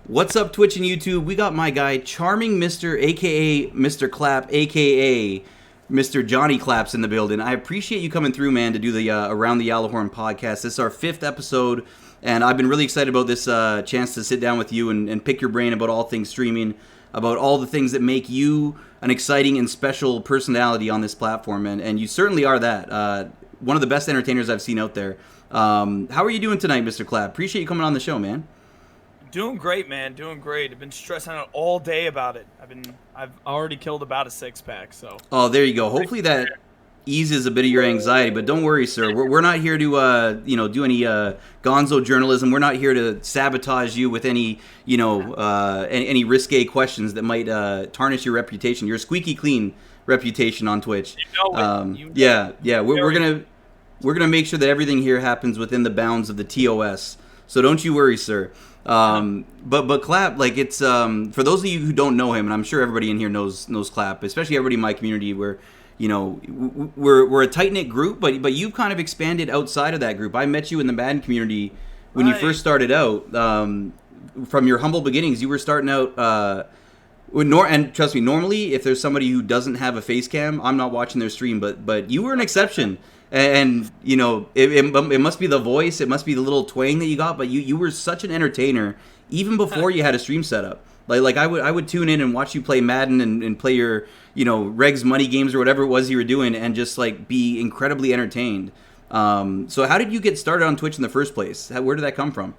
What's up, Twitch and YouTube? We got my guy, Charming Mr. a.k.a. Mr. Clapp, a.k.a. Mr. JohnnyCollapz in the building. I appreciate you coming through, man, to do the Around the Gjallarhorn podcast. This is our 5th episode, and I've been really excited about this chance to sit down with you and pick your brain about all things streaming, about all the things that make you an exciting and special personality on this platform, and you certainly are that. One of the best entertainers I've seen out there. How are you doing tonight, Mr. Clapp? Appreciate you coming on the show, man. Doing great, man. Doing great. I've been stressing out all day about it. I've already killed about a 6-pack, so. Oh, there you go. Hopefully that eases a bit of your anxiety, but don't worry, sir. We're not here to do any gonzo journalism. We're not here to sabotage you with any any risque questions that might tarnish your reputation. Your squeaky clean reputation on Twitch. We're gonna make sure that everything here happens within the bounds of the TOS. So don't you worry, sir. But Clapp, like, it's for those of you who don't know him, and I'm sure everybody in here knows Clapp, especially everybody in my community, where we're a tight knit group, but you've kind of expanded outside of that group. I met you in the Madden community when you first started out. From your humble beginnings, you were starting out. And trust me, normally if there's somebody who doesn't have a face cam, I'm not watching their stream, but you were an exception. And it must be the voice, it must be the little twang that you got, but you were such an entertainer even before you had a stream set up. Like I would tune in and watch you play Madden and play your Regs money games or whatever it was you were doing, and just like be incredibly entertained. So how did you get started on Twitch in the first place? Where did that come from?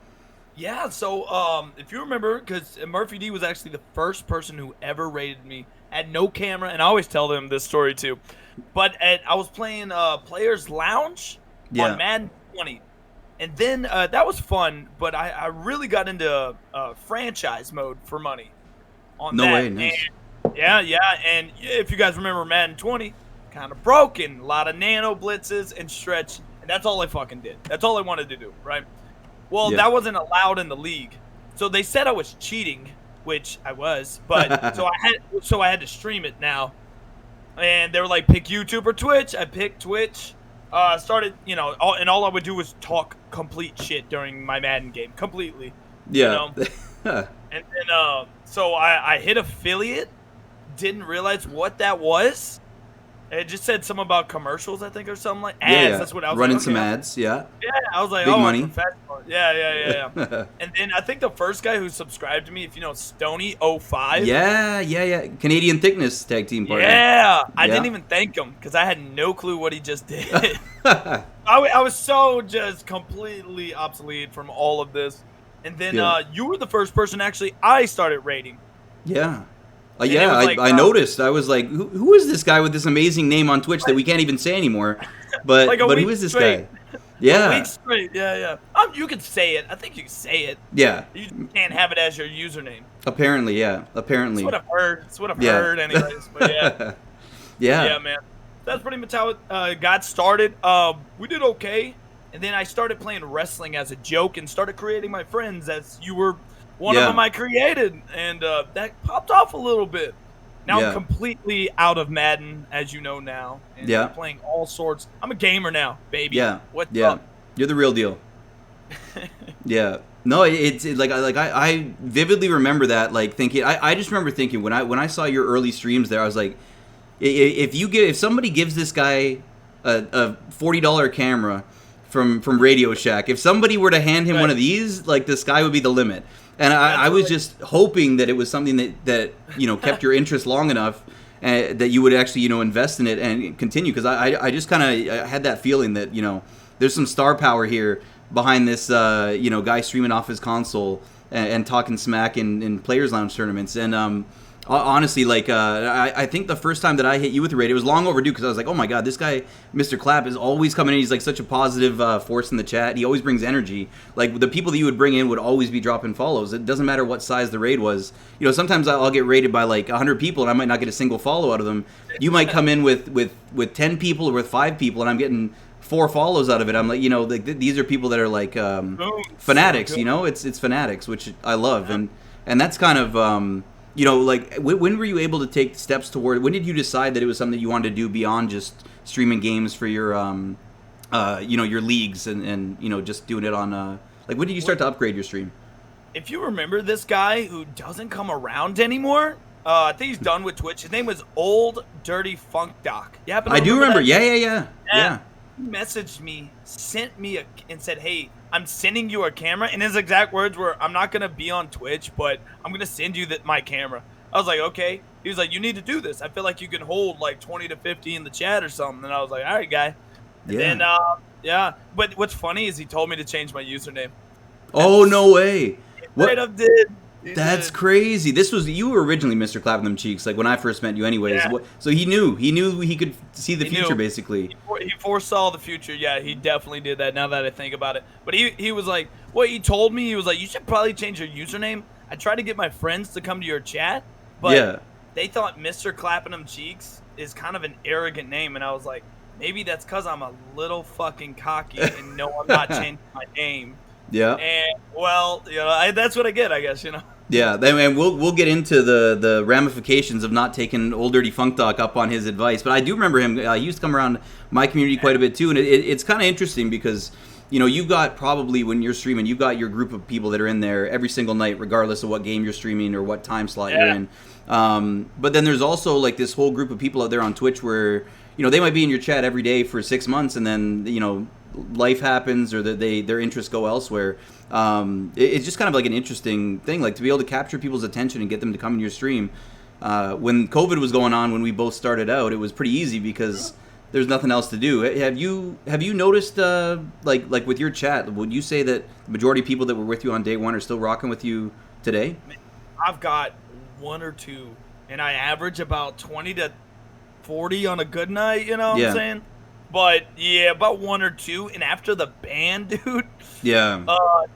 Yeah, so if you remember, because Murphy D was actually the first person who ever rated me at no camera, and I always tell them this story too. But I was playing Players Lounge on Madden 20. And then that was fun, but I really got into franchise mode for money on that. No way, nice. And, and if you guys remember Madden 20, kind of broken. A lot of nano blitzes and stretch, and that's all I fucking did. That's all I wanted to do, right? Well, that wasn't allowed in the league. So they said I was cheating, which I was, but so I had to stream it now. And they were like, pick YouTube or Twitch. I picked Twitch. Started, and all I would do was talk complete shit during my Madden game. Completely. Yeah. And then, so I hit affiliate. Didn't realize what that was. It just said something about commercials, I think, or something like ads. Yeah. That's what I was running like, some ads. Yeah. Yeah, I was like, big money. Professional. Yeah. And then I think the first guy who subscribed to me, if you know Stony05. Yeah. Canadian Thickness tag team partner. Yeah, I didn't even thank him because I had no clue what he just did. I was so just completely obsolete from all of this. And then you were the first person actually I started rating. Yeah. I noticed. I was like, who is this guy with this amazing name on Twitch that we can't even say anymore? But like who is this guy? Yeah. A week straight. Yeah. You could say it. I think you can say it. Yeah. You can't have it as your username. Apparently, yeah. Apparently. That's what I've heard anyways. But yeah. Yeah, man. That's pretty much how it got started. We did okay. And then I started playing wrestling as a joke and started creating my friends as you were one of them I created, and that popped off a little bit. Now I'm completely out of Madden, as you know now, and I'm playing all sorts. I'm a gamer now, baby. Yeah, what's up? You're the real deal. Yeah, no, it's like I vividly remember that, like thinking. I just remember thinking when I saw your early streams there, I was like, if somebody gives this guy a $40 camera from Radio Shack, if somebody were to hand him one of these, like the sky would be the limit. And I was just hoping that it was something that kept your interest long enough that you would actually invest in it and continue, because I just kind of had that feeling that there's some star power here behind this guy streaming off his console and talking smack in Players Lounge tournaments. And honestly, like I think the first time that I hit you with the raid, it was long overdue, because I was like, oh my god, this guy Mr. Clapp is always coming in. He's like such a positive force in the chat. He always brings energy. Like the people that you would bring in would always be dropping follows. It doesn't matter what size the raid was. Sometimes I'll get raided by like 100 people and I might not get a single follow out of them. You might come in with 10 people or with 5 people and I'm getting 4 follows out of it. I'm like, these are people that are like fanatics. It's fanatics, which I love, and that's kind of like when were you able to take steps toward? When did you decide that it was something that you wanted to do beyond just streaming games for your your leagues and just doing it on like when did you start to upgrade your stream? if you remember this guy who doesn't come around anymore, I think he's done with Twitch. His name was Old Dirty Funk Doc. You happen to I do remember. that? Yeah. He messaged me, sent me and said, "Hey, I'm sending you a camera." And his exact words were, "I'm not gonna be on Twitch, but I'm gonna send you my camera." I was like, "Okay." He was like, "You need to do this. I feel like you can hold like 20 to 50 in the chat or something." And I was like, "All right, guy." And then, yeah. But what's funny is he told me to change my username. Oh, no way. What? Up did. That's crazy. You were originally Mr. Clapping Them Cheeks, like when I first met you anyways. Yeah. So he knew he could see the future, basically. He foresaw the future. Yeah, he definitely did that now that I think about it. But he was like, what he told me, he was like, you should probably change your username. I tried to get my friends to come to your chat, but they thought Mr. Clapping Them Cheeks is kind of an arrogant name. And I was like, maybe that's because I'm a little fucking cocky and no, I'm not changing my name. Yeah. And well, that's what I get, I guess, Yeah, and we'll get into the ramifications of not taking Old Dirty Funk Doc up on his advice. But I do remember him. He used to come around my community quite a bit too, and it's kind of interesting because you've got probably when you're streaming, you've got your group of people that are in there every single night, regardless of what game you're streaming or what time slot you're in. But then there's also like this whole group of people out there on Twitch where they might be in your chat every day for 6 months, and then life happens or their interests go elsewhere. It's just kind of like an interesting thing, like to be able to capture people's attention and get them to come in your stream. When COVID was going on, when we both started out, it was pretty easy because there's nothing else to do. Have you noticed like with your chat, would you say that the majority of people that were with you on day one are still rocking with you today? I've got one or two, and I average about 20 to 40 on a good night, what I'm saying? But yeah, about one or two, and after the ban, dude. Yeah. I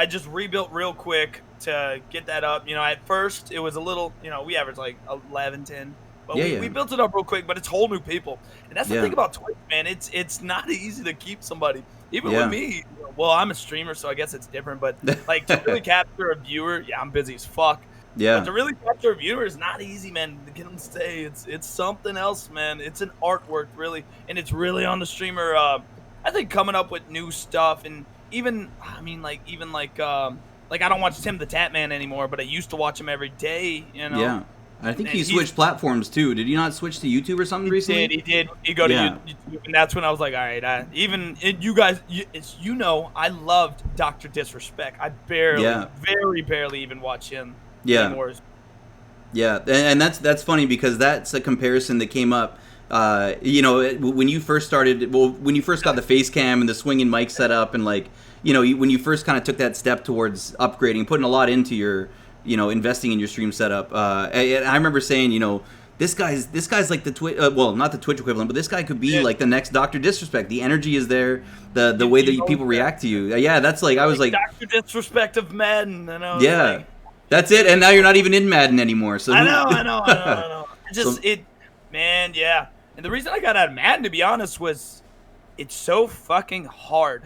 just rebuilt real quick to get that up. At first it was a little, we averaged like 11, 10. But we built it up real quick, but it's whole new people. And that's the thing about Twitch, man. It's not easy to keep somebody. Even with me. Well, I'm a streamer, so I guess it's different. But like to really capture a viewer, I'm busy as fuck. Yeah. But to really capture a viewer is not easy, man. To get them to stay, it's something else, man. It's an artwork, really, and it's really on the streamer. I think coming up with new stuff, and even I don't watch Tim the Tap Man anymore, but I used to watch him every day. Yeah. I think he switched platforms too. Did he not switch to YouTube or something recently? He did. He go to YouTube, and that's when I was like, all right. You guys, I loved Dr. Disrespect. I very barely even watch him. Anymore. Yeah, and that's funny because that's a comparison that came up. When you first started, when you first got the face cam and the swinging mic set up, and when you first kind of took that step towards upgrading, putting a lot into your, investing in your stream setup. And I remember saying, this guy's like the Twitch, not the Twitch equivalent, but this guy could be like the next Dr. Disrespect. The energy is there, the way that people react to you. Yeah, that's like I was like Dr. Disrespect of Madden, and I was like, that's it. And now you're not even in Madden anymore. So I know. Man, yeah. And the reason I got out of Madden, to be honest, was it's so fucking hard.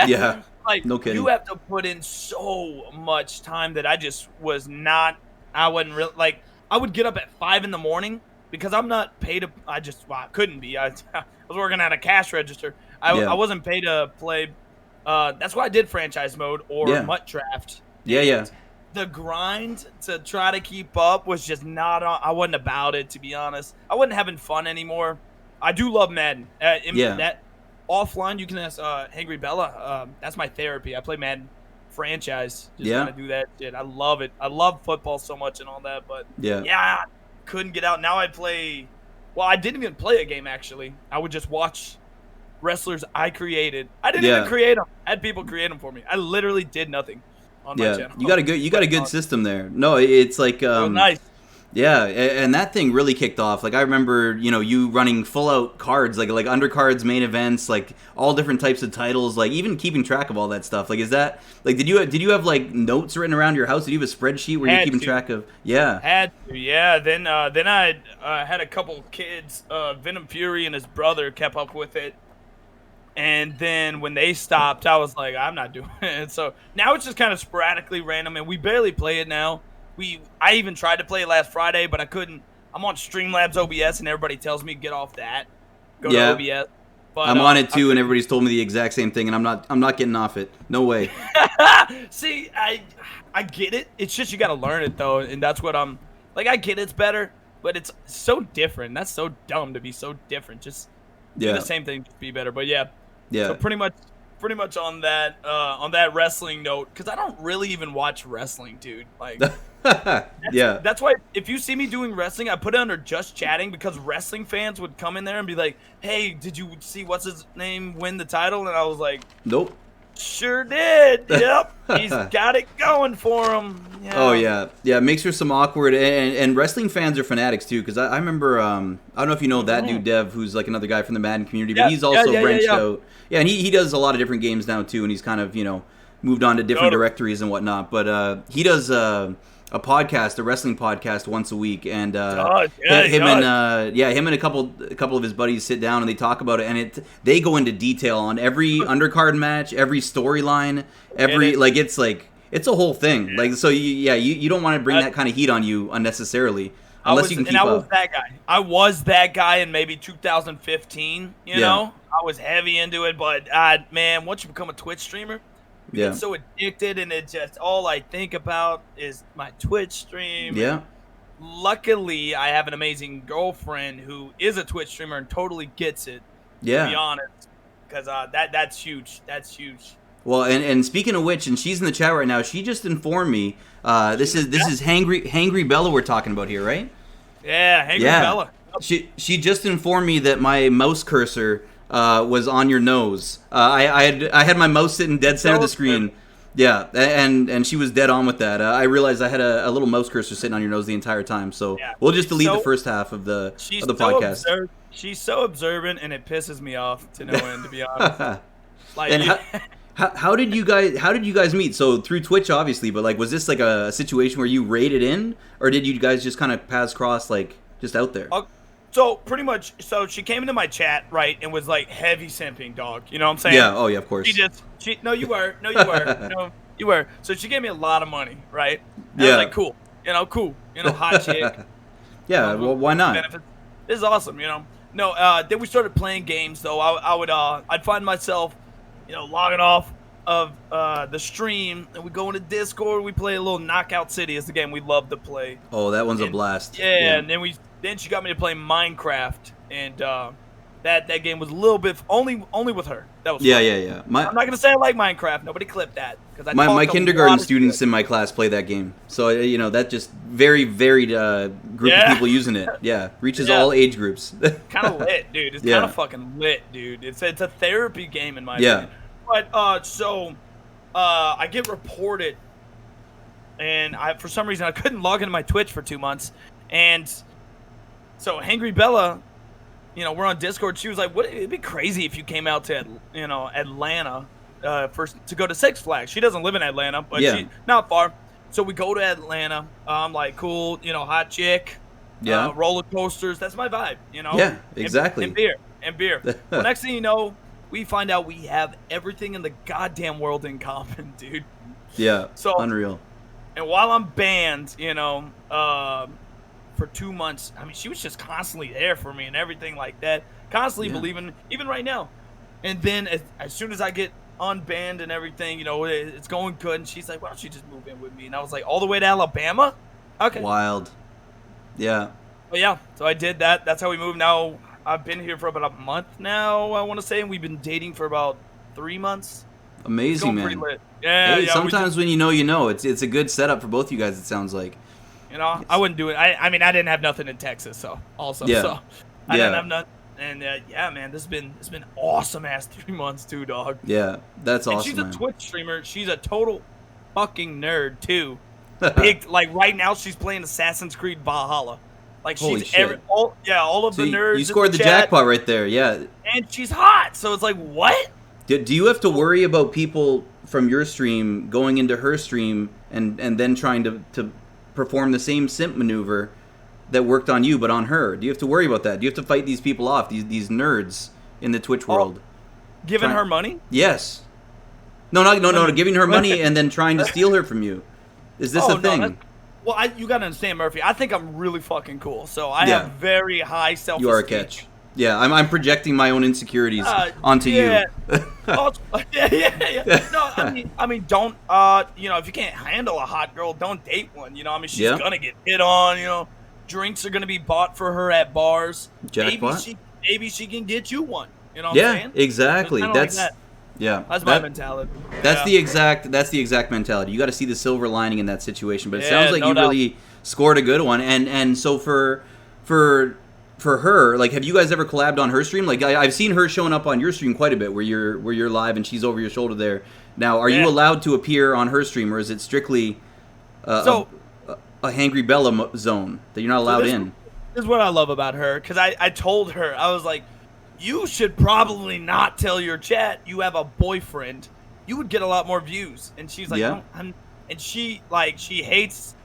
Yeah. Like, no kidding. You have to put in so much time that I just was not. I wasn't really like. I would get up at 5 a.m. because I'm not paid to. I couldn't be. I was working at a cash register. I wasn't paid to play. That's why I did franchise mode or Mutt Draft. Yeah. The grind to try to keep up was just not on. I wasn't about it, to be honest. I wasn't having fun anymore. I do love Madden. That offline, you can ask Hangry Bella. That's my therapy. I play Madden franchise. Just want to do that shit. I love it. I love football so much and all that. But I couldn't get out. Now I play. Well, I didn't even play a game, actually. I would just watch wrestlers I created. I didn't even create them. I had people create them for me. I literally did nothing. On my channel. You got a good system there. No, it's like nice. Yeah, and that thing really kicked off. Like I remember, you running full out cards, like undercards, main events, like all different types of titles, like even keeping track of all that stuff. Like is that like did you have like notes written around your house? Did you have a spreadsheet where you're keeping track of? Yeah. Had to, yeah. Then I had a couple kids, Venom Fury and his brother kept up with it. And then when they stopped, I was like, I'm not doing it. So now it's just kind of sporadically random, and we barely play it now. I even tried to play it last Friday, but I couldn't. I'm on Streamlabs OBS, and everybody tells me get off that. Go to OBS. But, I'm on it too, and everybody's told me the exact same thing, and I'm not getting off it. No way. See, I get it. It's just you got to learn it though, and that's what I'm like. I get it's better, but it's so different. That's so dumb to be so different. Just do the same thing, just be better. But yeah. So pretty much on that wrestling note, because I don't really even watch wrestling, dude. Like. That's why if you see me doing wrestling, I put it under just chatting, because wrestling fans would come in there and be like, hey, did you see what's his name win the title? And I was like, nope. Sure did. Yep. He's got it going for him. Yeah. Oh yeah. It makes for some awkward, and wrestling fans are fanatics too, because I remember I don't know if you know that dude Dev, who's like another guy from the Madden community, but he's also branched out. Yeah, and he does a lot of different games now too, and he's kind of moved on to different directories and whatnot, but he does a podcast, a wrestling podcast, once a week, and him and a couple of his buddies sit down and they talk about it, and they go into detail on every undercard match, every storyline, it's a whole thing. Like, so you don't want to bring that kind of heat on you unnecessarily unless you can keep up. And I was that guy. I was that guy in maybe 2015. You know, I was heavy into it, but man, once you become a Twitch streamer. You get so addicted, and it just all I think about is my Twitch stream. Yeah. Luckily, I have an amazing girlfriend who is a Twitch streamer and totally gets it. Yeah. To be honest, because that's huge. That's huge. Well, and speaking of which, and she's in the chat right now. She just informed me. This is Hangry Bella we're talking about here, right? Yeah, Hangry Bella. She just informed me that my mouse cursor was on your nose. I had my mouse sitting dead center of the screen. Yeah, and she was dead on with that. I realized I had a little mouse cursor sitting on your nose the entire time. So we'll just delete the first half of the podcast. She's so observant, and it pisses me off to no end, to be honest. Like, and how did you guys meet? So through Twitch, obviously, but like, was this like a situation where you raided in, or did you guys just kind of paths cross, like just out there? So pretty much, so she came into my chat, right, and was like heavy simping, dog. You know what I'm saying? Yeah. Oh yeah, of course. No, you were. No, you were. So she gave me a lot of money, right? And I was like, cool. Cool. Hot chick. Yeah. Well, why not? Benefits. This is awesome. No. Then we started playing games, though. I'd find myself, logging off of the stream, and we go into Discord. We play a little Knockout City. It's the game we love to play. Oh, that one's a blast. Yeah, and then she got me to play Minecraft, and that game was a little bit only with her. That was fun. Yeah. I'm not gonna say I like Minecraft. Nobody clipped that, because my kindergarten students in my class play that game. So that just very varied group of people using it. Yeah, reaches all age groups. Kind of lit, dude. It's kind of fucking lit, dude. It's a therapy game in my opinion. But so I get reported, and for some reason I couldn't log into my Twitch for 2 months, and so Hangry Bella, we're on Discord. She was like, it'd be crazy if you came out to, Atlanta to go to Six Flags. She doesn't live in Atlanta, but she's not far. So we go to Atlanta. I'm like, cool, hot chick, roller coasters. That's my vibe, Yeah, exactly. And beer. Well, next thing you know, we find out we have everything in the goddamn world in common, dude. Yeah, so unreal. And while I'm banned, for 2 months, I mean, she was just constantly there for me and everything like that. Constantly believing, even right now. And then as soon as I get unbanned and everything, it's going good. And she's like, why don't you just move in with me? And I was like, all the way to Alabama? Okay. Wild. Yeah. But yeah, so I did that. That's how we moved. Now I've been here for about a month now, I want to say. And we've been dating for about 3 months. Amazing, man. Pretty lit. Yeah, sometimes when it's a good setup for both you guys, it sounds like. I wouldn't do it. I mean, I didn't have nothing in Texas, so I didn't have nothing. And man, this has been awesome ass 3 months too, dog. Yeah, that's awesome. And she's a Twitch streamer. She's a total fucking nerd too. Like right now, she's playing Assassin's Creed Valhalla. Like she's all of the nerds. You scored the jackpot right there. Yeah. And she's hot, so it's like, what? Do you have to worry about people from your stream going into her stream and then trying to perform the same simp maneuver that worked on you but on her? Do you have to worry about that? Do you have to fight these people off, these nerds in the Twitch world? Giving her money? Yes. No, giving her money and then trying to steal her from you. Is this a thing? Well, you gotta understand, Murphy. I think I'm really fucking cool, so I have very high self-esteem. You are a catch. Yeah, I'm projecting my own insecurities onto you. Yeah. No, I mean, don't you know, if you can't handle a hot girl, don't date one. You know, I mean, she's gonna get hit on. You know, drinks are gonna be bought for her at bars. Jackpot. Maybe she can get you one. You know what I'm saying? Exactly. That's like that. Yeah, that's my mentality. That's the exact mentality. You got to see the silver lining in that situation. But it sounds like you really scored a good one. And so for her, like, have you guys ever collabed on her stream? Like, I've seen her showing up on your stream quite a bit, where you're live and she's over your shoulder there. Now, are you allowed to appear on her stream, or is it strictly a Hangry Bella zone that you're not allowed in? This is what I love about her, because I told her, I was like, you should probably not tell your chat you have a boyfriend. You would get a lot more views. And she's like, and she hates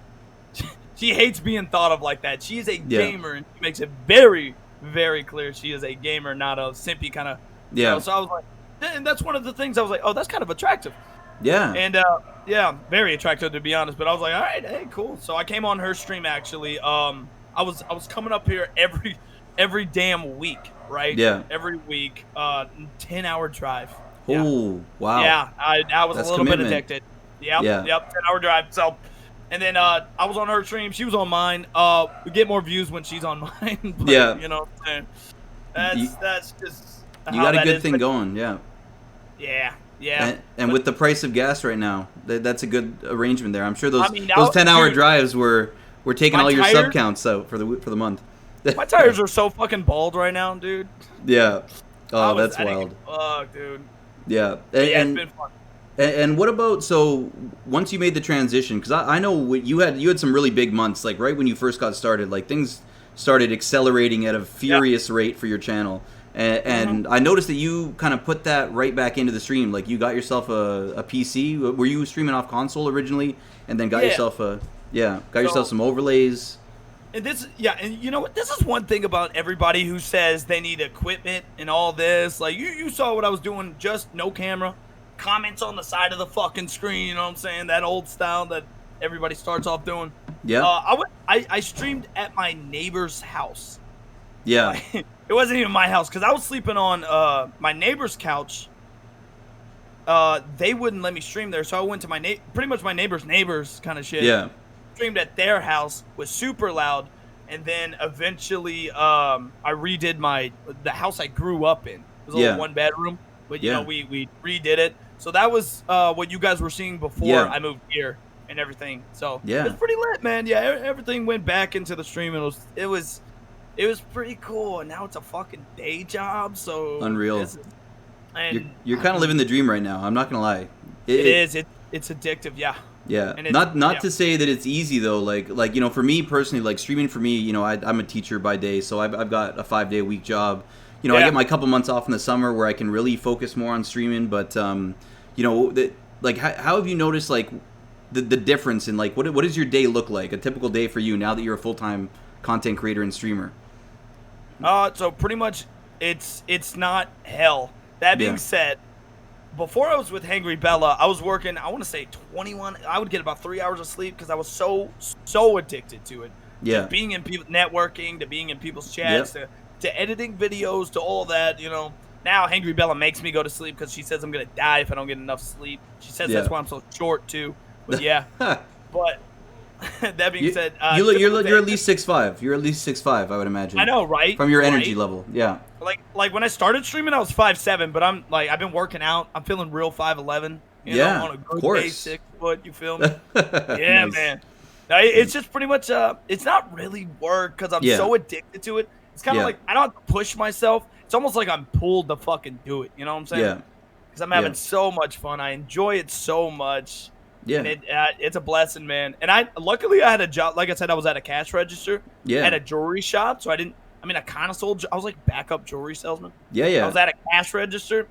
being thought of like that. She is a gamer, and she makes it very, very clear she is a gamer, not a simpy kind of. You know, so I was like, and that's one of the things I was like, oh, that's kind of attractive. Yeah. And very attractive, to be honest. But I was like, all right, hey, cool. So I came on her stream actually. I was coming up here every damn week. Right? Yeah. Every week, 10-hour drive. Oh, wow. Yeah, I was a little bit addicted. Yep, 10-hour drive. So, and then I was on her stream. She was on mine. We get more views when she's on mine. But, you know, that's just you got a good thing going. Yeah. Yeah. And with the price of gas right now, that's a good arrangement there. I'm sure those 10-hour drives were taking all your sub counts out for the month. My tires are so fucking bald right now, dude. Yeah. Oh, that's wild. Fuck, dude. Yeah. It's been fun. And what about, so once you made the transition, because I know you had some really big months, like right when you first got started, like things started accelerating at a furious rate for your channel. And I noticed that you kind of put that right back into the stream. Like you got yourself a PC. Were you streaming off console originally, and then got yourself yourself some overlays? And and you know what? This is one thing about everybody who says they need equipment and all this. Like, you saw what I was doing, just no camera, comments on the side of the fucking screen, you know what I'm saying? That old style that everybody starts off doing. Yeah. I streamed at my neighbor's house. Yeah. It wasn't even my house, because I was sleeping on my neighbor's couch. They wouldn't let me stream there, so I went to pretty much my neighbor's kind of shit. Yeah. Streamed at their house, was super loud, and then eventually I redid the house I grew up in. It was a little one bedroom, but you know, we redid it. So that was what you guys were seeing before I moved here and everything. So it was pretty lit, man. Yeah, everything went back into the stream, and it was pretty cool. And now it's a fucking day job, so unreal. You're kind of living the dream right now. I'm not gonna lie. It's addictive, yeah. Yeah, not to say that it's easy though. Like you know, for me personally, like streaming for me, you know, I'm a teacher by day, so I've got a 5-day a week job. You know, I get my couple months off in the summer where I can really focus more on streaming. But you know, like how have you noticed like the difference in like what does your day look like? A typical day for you now that you're a full-time content creator and streamer. So pretty much it's not hell. That being said, before I was with Hangry Bella, I was working, I want to say 21, I would get about 3 hours of sleep because I was so addicted to it. Yeah. To being in people, networking, to being in people's chats, to editing videos, to all that, you know. Now Hangry Bella makes me go to sleep because she says I'm going to die if I don't get enough sleep. She says that's why I'm so short too. But but that being said, you're at least 6'5". You're at least 6'5", I would imagine. I know, right? From your energy level, yeah. Like when I started streaming, I was 5'7", but I've been working out. I'm feeling real 5'11". You know, on a good day, 6 foot. You feel me? Yeah, nice. Man. It's just pretty much it's not really work because I'm so addicted to it. It's kind of like I don't have to push myself. It's almost like I'm pulled to fucking do it. You know what I'm saying? Yeah. Because I'm having so much fun. I enjoy it so much. Yeah. And it's a blessing, man. And luckily I had a job. Like I said, I was at a cash register at a jewelry shop. So I kind of sold. I was like backup jewelry salesman. Yeah. I was at a cash register,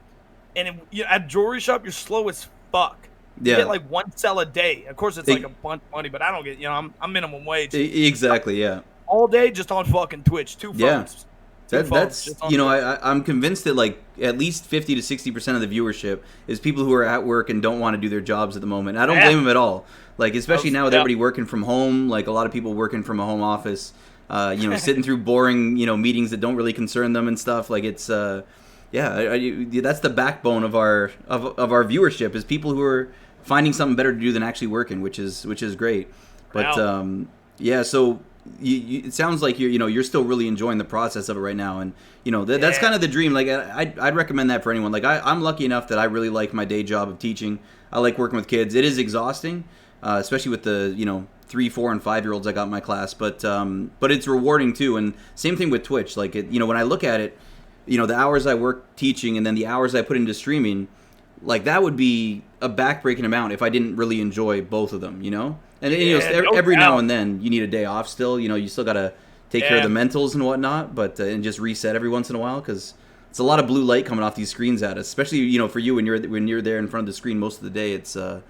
and at jewelry shop you're slow as fuck. You get like one sell a day. Of course, it's like a bunch of money, but I don't get. You know, I'm minimum wage. Exactly. Yeah. All day just on fucking Twitch. 2 phones. That's you know, I'm convinced that like at least 50 to 60% of the viewership is people who are at work and don't want to do their jobs at the moment. I don't blame them at all. Like especially now with everybody working from home, like a lot of people working from a home office. sitting through boring, meetings that don't really concern them and stuff. Like it's, that's the backbone of our viewership is people who are finding something better to do than actually working, which is great. But so it sounds like you're still really enjoying the process of it right now, and that's kind of the dream. Like I'd recommend that for anyone. Like I'm lucky enough that I really like my day job of teaching. I like working with kids. It is exhausting, especially with the 3, 4, and 5-year-olds I got in my class. But it's rewarding too. And same thing with Twitch. Like when I look at it, the hours I work teaching and then the hours I put into streaming, like that would be a backbreaking amount if I didn't really enjoy both of them. And every now and then you need a day off. Still, you still gotta take care of the mentals and whatnot, but and just reset every once in a while because it's a lot of blue light coming off these screens at us. Especially for you when you're there in front of the screen most of the day. It's a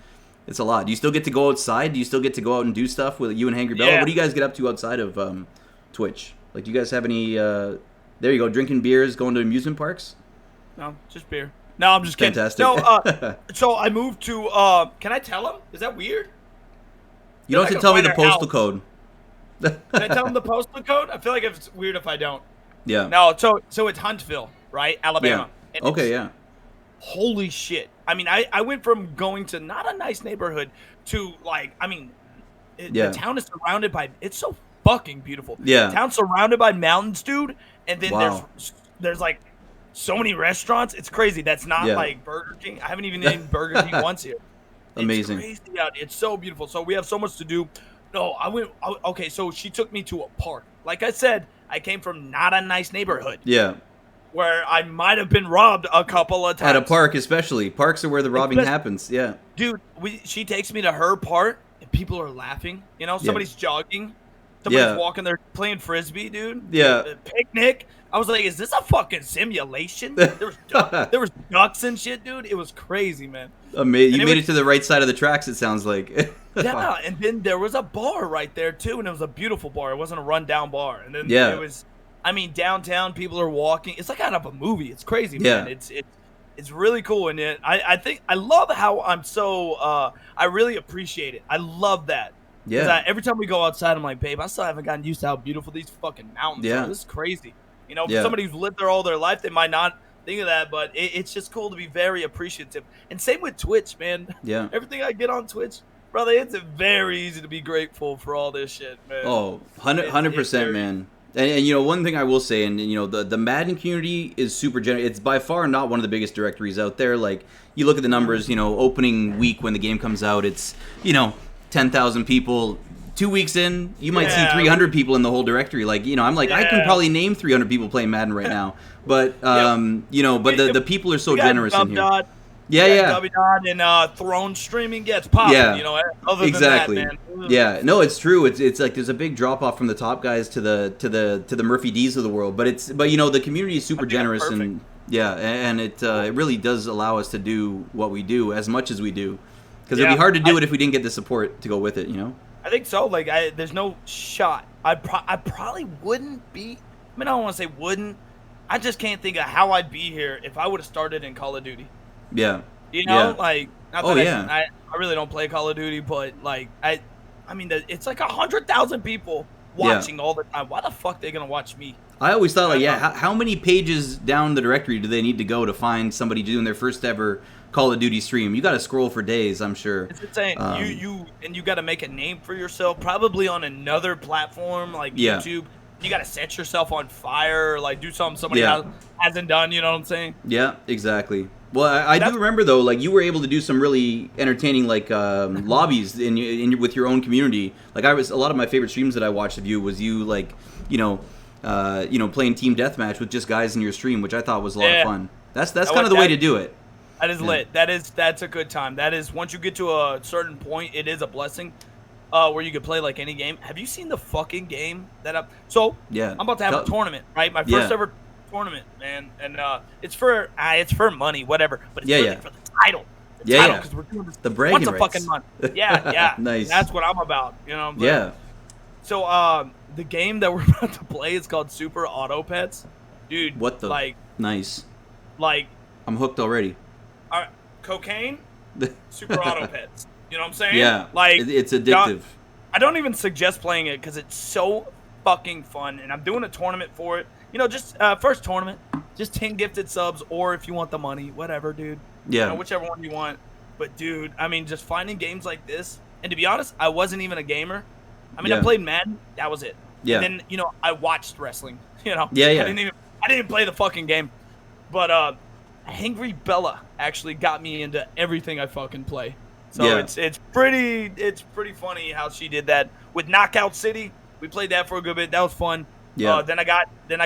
lot. Do you still get to go outside? Do you still get to go out and do stuff with you and Hangry Bella? What do you guys get up to outside of Twitch? Like, do you guys have any? There you go, drinking beers, going to amusement parks. No, just beer. No, I'm just kidding. Fantastic. No, so I moved to. Can I tell him? Is that weird? You don't have to tell me the postal code. Can I tell him the postal code? I feel like it's weird if I don't. Yeah. No, so it's Huntsville, right? Alabama. Yeah. Okay, yeah. Holy shit. I mean, I went from going to not a nice neighborhood to, like, I mean, the town is surrounded by, it's so fucking beautiful. Yeah. The town's surrounded by mountains, dude. And then there's like so many restaurants. It's crazy. That's not like Burger King. I haven't even eaten Burger King once here. Amazing. It's crazy out. It's so beautiful. So we have so much to do. No, okay, so she took me to a park. Like I said, I came from not a nice neighborhood. Yeah. Where I might have been robbed a couple of times. At a park, especially. Parks are where the robbing happens. Yeah. Dude, she takes me to her part, and people are laughing. Somebody's jogging. Somebody's walking there playing Frisbee, dude. Yeah. A picnic. I was like, is this a fucking simulation? There was ducks and shit, dude. It was crazy, man. Amazing. You made it to the right side of the tracks, it sounds like. Yeah, and then there was a bar right there, too, and it was a beautiful bar. It wasn't a rundown bar. And then it was, I mean, downtown, people are walking. It's like out of a movie. It's crazy, man. It's really cool. And I think, I love how I'm so, I really appreciate it. I love that. Yeah. Every time we go outside, I'm like, babe, I still haven't gotten used to how beautiful these fucking mountains are. This is crazy. For somebody who's lived there all their life, they might not think of that, but it's just cool to be very appreciative. And same with Twitch, man. Yeah. Everything I get on Twitch, brother, it's very easy to be grateful for all this shit, man. Oh, 100%, man. And one thing I will say, and the Madden community is super generous. It's by far not one of the biggest directories out there. Like, you look at the numbers, opening week when the game comes out, it's 10,000 people. 2 weeks in, you might see 300 people in the whole directory. Like, I'm like, I can probably name 300 people playing Madden right now. But, but the people are so generous in here. Yeah. And Throne streaming gets popping. Other exactly. than that, man. Yeah, no, it's true. It's like there's a big drop off from the top guys to the Murphy D's of the world. But the community is super generous and it really does allow us to do what we do as much as we do. Because it'd be hard to do it if we didn't get the support to go with it. I think so. Like, there's no shot. I probably wouldn't be. I mean, I don't want to say wouldn't. I just can't think of how I'd be here if I would have started in Call of Duty. Yeah. Like, not that I really don't play Call of Duty, but like, I mean, it's like 100,000 people watching all the time. Why the fuck are they gonna watch me? I always thought, like, how many pages down the directory do they need to go to find somebody doing their first ever Call of Duty stream? You got to scroll for days, I'm sure. It's insane. You got to make a name for yourself, probably on another platform like YouTube. You got to set yourself on fire, like do something somebody hasn't done. You know what I'm saying? Yeah, exactly. Well, I do remember though, like you were able to do some really entertaining like lobbies with your own community. Like a lot of my favorite streams that I watched of you was you like playing team deathmatch with just guys in your stream, which I thought was a lot of fun. That's kind of the way to do it. That is lit. That's a good time. That is, once you get to a certain point, it is a blessing. Where you could play like any game. Have you seen the fucking game that I'm about to have a tournament, right? My first ever tournament, man, and it's for money, whatever, but it's really for the title. Because we're doing this the bragging once a fucking month. Yeah. Nice. That's what I'm about, Yeah. So the game that we're about to play is called Super Auto Pets, dude. What the nice? Like, I'm hooked already. Cocaine, Super Auto Pets. You know what I'm saying? Yeah. Like, it's addictive. I don't even suggest playing it because it's so fucking fun, and I'm doing a tournament for it. You know, just first tournament, just 10 gifted subs, or if you want the money, whatever, dude. Yeah. You know, whichever one you want. But dude, I mean, just finding games like this, and to be honest, I wasn't even a gamer. I mean, I played Madden, that was it. Yeah. And then, you know, I watched wrestling. You know. Yeah. I didn't even play the fucking game. But Hangry Bella actually got me into everything I fucking play. So it's pretty funny how she did that with Knockout City. We played that for a good bit. That was fun. Yeah. Then I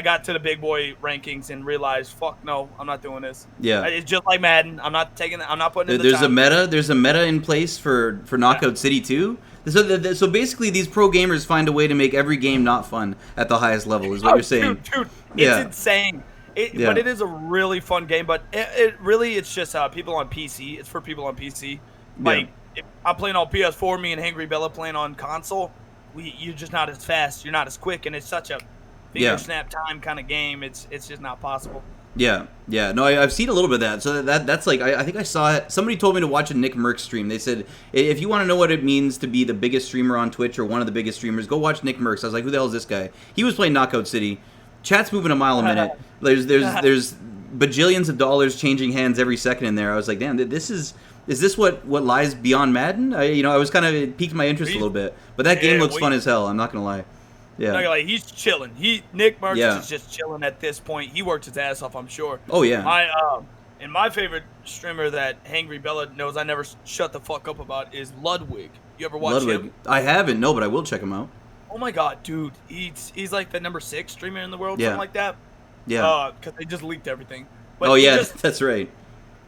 got to the big boy rankings and realized, fuck no, I'm not doing this. Yeah. It's just like Madden. I'm not putting in the There's time. There's a meta in place for Knockout City too. So basically, these pro gamers find a way to make every game not fun at the highest level. Is what you're saying? Dude, it's insane. But it is a really fun game. But it's just people on PC. It's for people on PC. Like if I'm playing on PS4, me and Hangry Bella playing on console. You're just not as fast. You're not as quick, and it's such a finger snap time kind of game. It's just not possible. Yeah. No, I've seen a little bit of that. So that's like I think I saw it. Somebody told me to watch a Nick Merckx stream. They said if you want to know what it means to be the biggest streamer on Twitch or one of the biggest streamers, go watch Nick Merckx. I was like, who the hell is this guy? He was playing Knockout City. Chat's moving a mile a minute. There's bajillions of dollars changing hands every second in there. I was like, damn, is this what lies beyond Madden? I was kind of, it piqued my interest a little bit. But that game looks fun as hell. I'm not gonna lie. Yeah. Like he's chilling. Nick Merckx is just chilling at this point. He worked his ass off, I'm sure. Oh yeah. My favorite streamer that Hangry Bella knows I never shut the fuck up about is Ludwig. You ever watch him? I haven't, no, but I will check him out. Oh my god, dude. He's like the number 6 streamer in the world, something like that. Yeah. Because they just leaked everything. But that's right.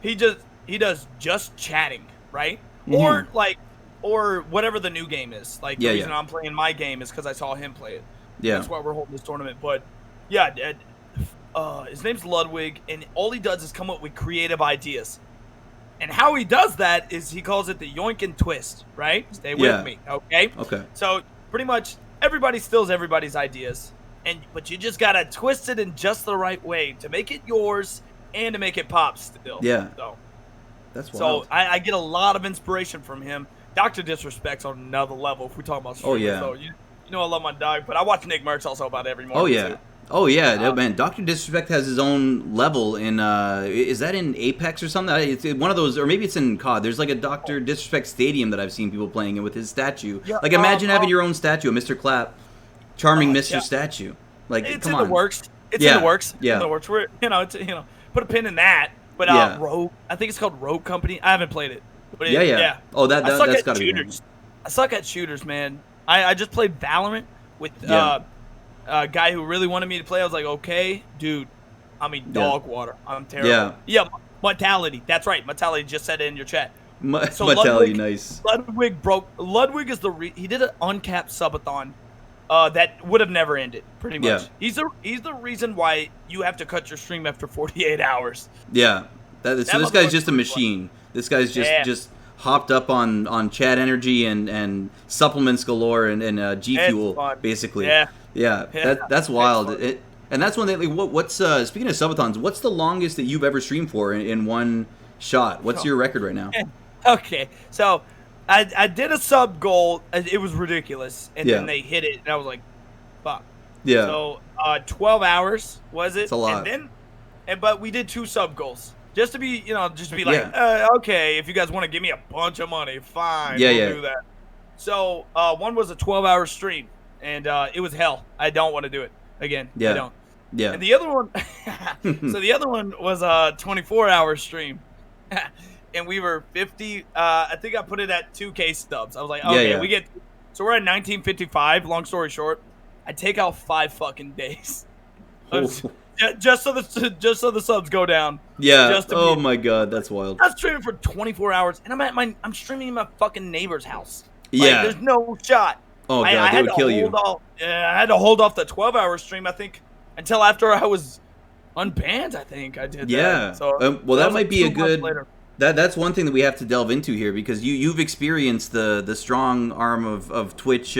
He does just chatting, right? Mm-hmm. Or whatever the new game is. Like, the reason I'm playing my game is because I saw him play it. Yeah. That's why we're holding this tournament. But, yeah, his name's Ludwig, and all he does is come up with creative ideas. And how he does that is he calls it the yoink and twist, right? Stay with me, okay? Okay. So, pretty much, everybody steals everybody's ideas. But you just got to twist it in just the right way to make it yours and to make it pop still. Yeah. So, that's wild. So I get a lot of inspiration from him. Dr. Disrespect's on another level if we talk about streamers. Oh, yeah. So you know I love my dog, but I watch Nick Merckx also about every morning. Oh, yeah. Man, Dr. Disrespect has his own level in, is that in Apex or something? It's one of those, or maybe it's in COD. There's like a Dr. Disrespect stadium that I've seen people playing in with his statue. Yeah, like, imagine having your own statue, a Mr. Clap, charming Mr. Statue. Like, it's come in on. the works. It's in the works. Yeah. It's in the works. We're, put a pin in that. But Rogue, I think it's called Rogue Company. I haven't played it. But Yeah. Oh, that's got to be good. I suck at shooters, man. I just played Valorant with a guy who really wanted me to play. I was like, okay, dude, I mean, dog water. I'm terrible. Yeah, Mortality. That's right. Mortality just said it in your chat. Mortality, nice. Ludwig is he did an uncapped subathon that would have never ended, pretty much. Yeah. He's the reason why you have to cut your stream after 48 hours. Yeah. So this guy's just a machine. This guy's just hopped up on chat energy and supplements galore and G Fuel, basically. Yeah. That's wild. And that's one that, like, what's speaking of subathons, what's the longest that you've ever streamed for in one shot? What's your record right now? Okay, so I did a sub goal. It was ridiculous, and then they hit it, and I was like, "Fuck." Yeah. So 12 hours was it? It's a lot. But we did 2 sub goals just to be, like, okay, if you guys want to give me a bunch of money, fine, we'll do that. So one was a 12-hour stream, and it was hell. I don't want to do it again. Yeah. I don't. Yeah. And the other one, so the other one was a 24-hour stream. And we were 50. I think I put it at 2K subs. I was like, okay, we get. So we're at 1955. Long story short, I take out 5 fucking days, just so the subs go down. Yeah. Oh my god, that's wild. I'm streaming for 24 hours, and I'm streaming in my fucking neighbor's house. Yeah. There's no shot. Oh god, they would kill you. I had to hold off the 12-hour stream. I think until after I was unbanned. I think I did. Yeah. That. So that might be a good. That's one thing that we have to delve into here, because you've experienced the strong arm of Twitch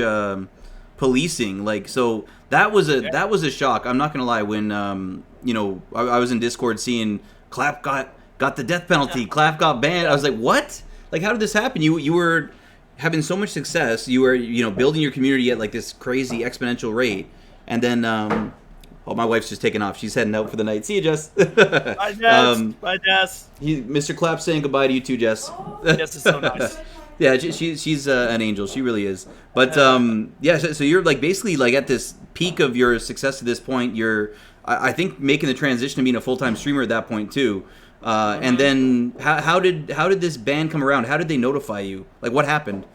policing. Like, so that was a shock. I'm not gonna lie. When I was in Discord seeing Clap got the death penalty, Clap got banned. I was like, what? Like, how did this happen? You were having so much success, you were, building your community at like this crazy exponential rate, and then, oh, my wife's just taking off. She's heading out for the night. See you, Jess. Bye, Jess. Bye, Jess. Mr. Clapp saying goodbye to you too, Jess. Jess is so nice. Yeah, she's an angel. She really is. But so you're like basically like at this peak of your success to this point. You're, I think, making the transition to being a full-time streamer at that point too. And then how did this ban come around? How did they notify you? Like, what happened?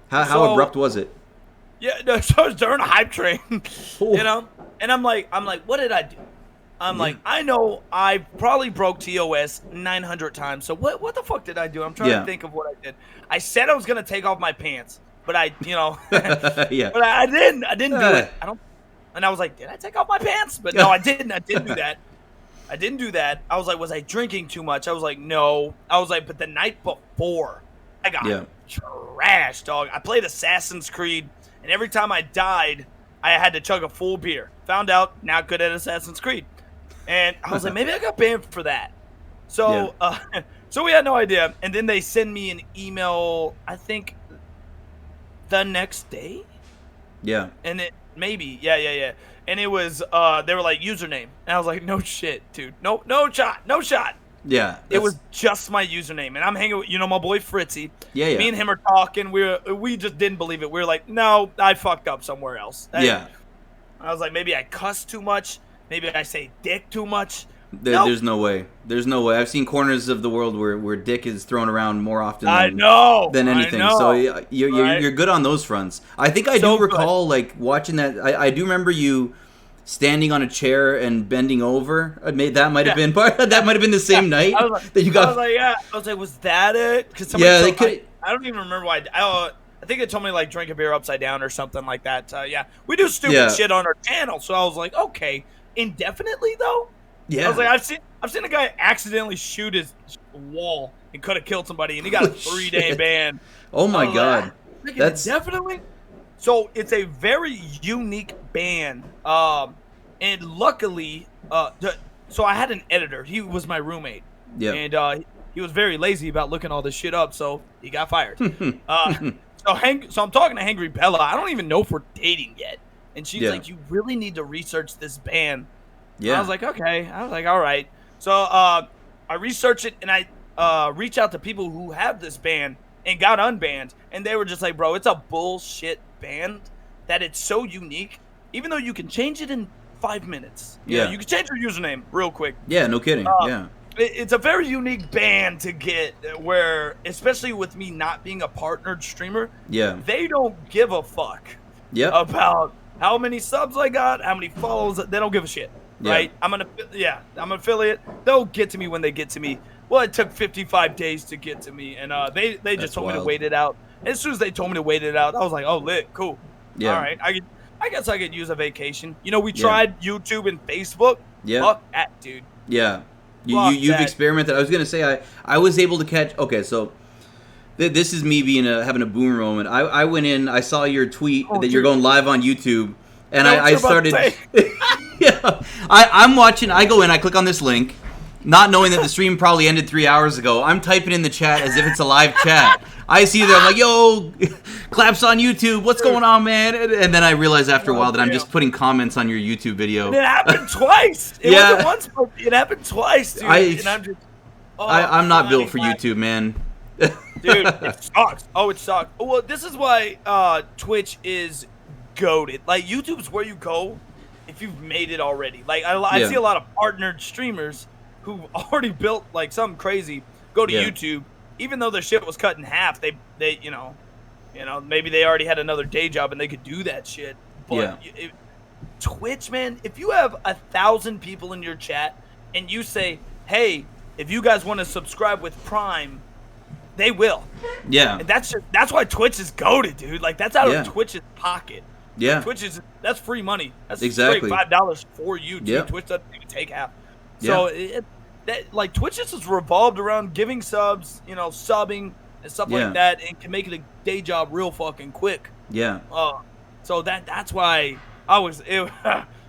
How abrupt was it? Yeah, no, so I was during a hype train, and I'm like, what did I do? I'm like, I know I probably broke TOS 900 times. So what the fuck did I do? I'm trying to think of what I did. I said I was gonna take off my pants, but I, but I didn't do it. And I was like, did I take off my pants? But no, I didn't. I didn't do that. I didn't do that. I was like, was I drinking too much? I was like, no. I was like, but the night before, I got trashed, dog. I played Assassin's Creed, and every time I died, I had to chug a full beer. Found out, not good at Assassin's Creed. And I was like, maybe I got banned for that. So so we had no idea. And then they send me an email, I think, the next day? Yeah. And it, maybe, yeah. And it was, they were like, username. And I was like, no shit, dude. No shot. Yeah. It was just my username. And I'm hanging with, my boy Fritzy. Yeah. Me and him are talking. We just didn't believe it. We were like, no, I fucked up somewhere else. I was like, maybe I cussed too much. Maybe I say dick too much. There's no way. There's no way. I've seen corners of the world where dick is thrown around more often than anything. So you're good on those fronts. I think I do recall like watching that. I do remember you standing on a chair and bending over. That might have been the same night that you got. I was like, was that it? Because they could. I don't even remember why. I think it told me like drink a beer upside down or something like that. We do stupid shit on our channel. So I was like, okay. Indefinitely though? Yeah. I was like, I've seen a guy accidentally shoot his wall and could have killed somebody, and he got a 3-day ban. Oh my god. That's definitely. So it's a very unique ban. And luckily, so I had an editor. He was my roommate. Yeah. And he was very lazy about looking all this shit up, so he got fired. So I'm talking to Hangry Bella. I don't even know if we're dating yet. And she's like, you really need to research this ban. Yeah. And I was like, okay. I was like, all right. So I researched it, and I reached out to people who have this ban and got unbanned. And they were just like, bro, it's a bullshit ban that it's so unique. Even though you can change it in 5 minutes. You know, you can change your username real quick. Yeah, no kidding. It's a very unique ban to get where, especially with me not being a partnered streamer, they don't give a fuck about how many subs I got, how many follows. They don't give a shit, right? I'm an affiliate. They'll get to me when they get to me. Well, it took 55 days to get to me, and they just told me to wait it out. And as soon as they told me to wait it out, I was like, oh, lit, cool. Yeah. All right, I guess I could use a vacation. We tried YouTube and Facebook. Yeah. Fuck that, dude. Yeah. You've experimented. I was gonna say I was able to catch. Okay, so. This is me having a boomer moment. I went in, I saw your tweet that you're going live on YouTube, and I started. I'm watching. I go in, I click on this link, not knowing that the stream probably ended 3 hours ago. I'm typing in the chat as if it's a live chat. I see that, I'm like, yo, Claps on YouTube, what's going on, man? And then I realize after a while that I'm just putting comments on your YouTube video. And it happened twice. It wasn't once, but it happened twice, dude. I'm not built for YouTube, man. Dude, it sucks. Oh, it sucks. Well, this is why Twitch is goated. Like, YouTube's where you go if you've made it already. Like, I see a lot of partnered streamers who've already built, like, something crazy, go to YouTube. Even though their shit was cut in half, they maybe they already had another day job and they could do that shit. But Twitch, man, if you have 1,000 people in your chat and you say, hey, if you guys want to subscribe with Prime, they will. Yeah. And that's why Twitch is goated, dude. Like, that's out of Twitch's pocket. Yeah. Twitch that's free money. That's straight $5 for you, dude. Yeah. Twitch doesn't even take half. So Twitch just revolved around giving subs, subbing and stuff like that, and can make it a day job real fucking quick. Yeah. So that's why as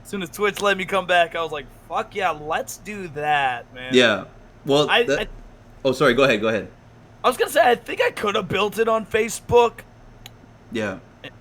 soon as Twitch let me come back, I was like, fuck yeah, let's do that, man. Yeah. Well, sorry, go ahead. I was gonna say, I think I could have built it on Facebook, Yeah.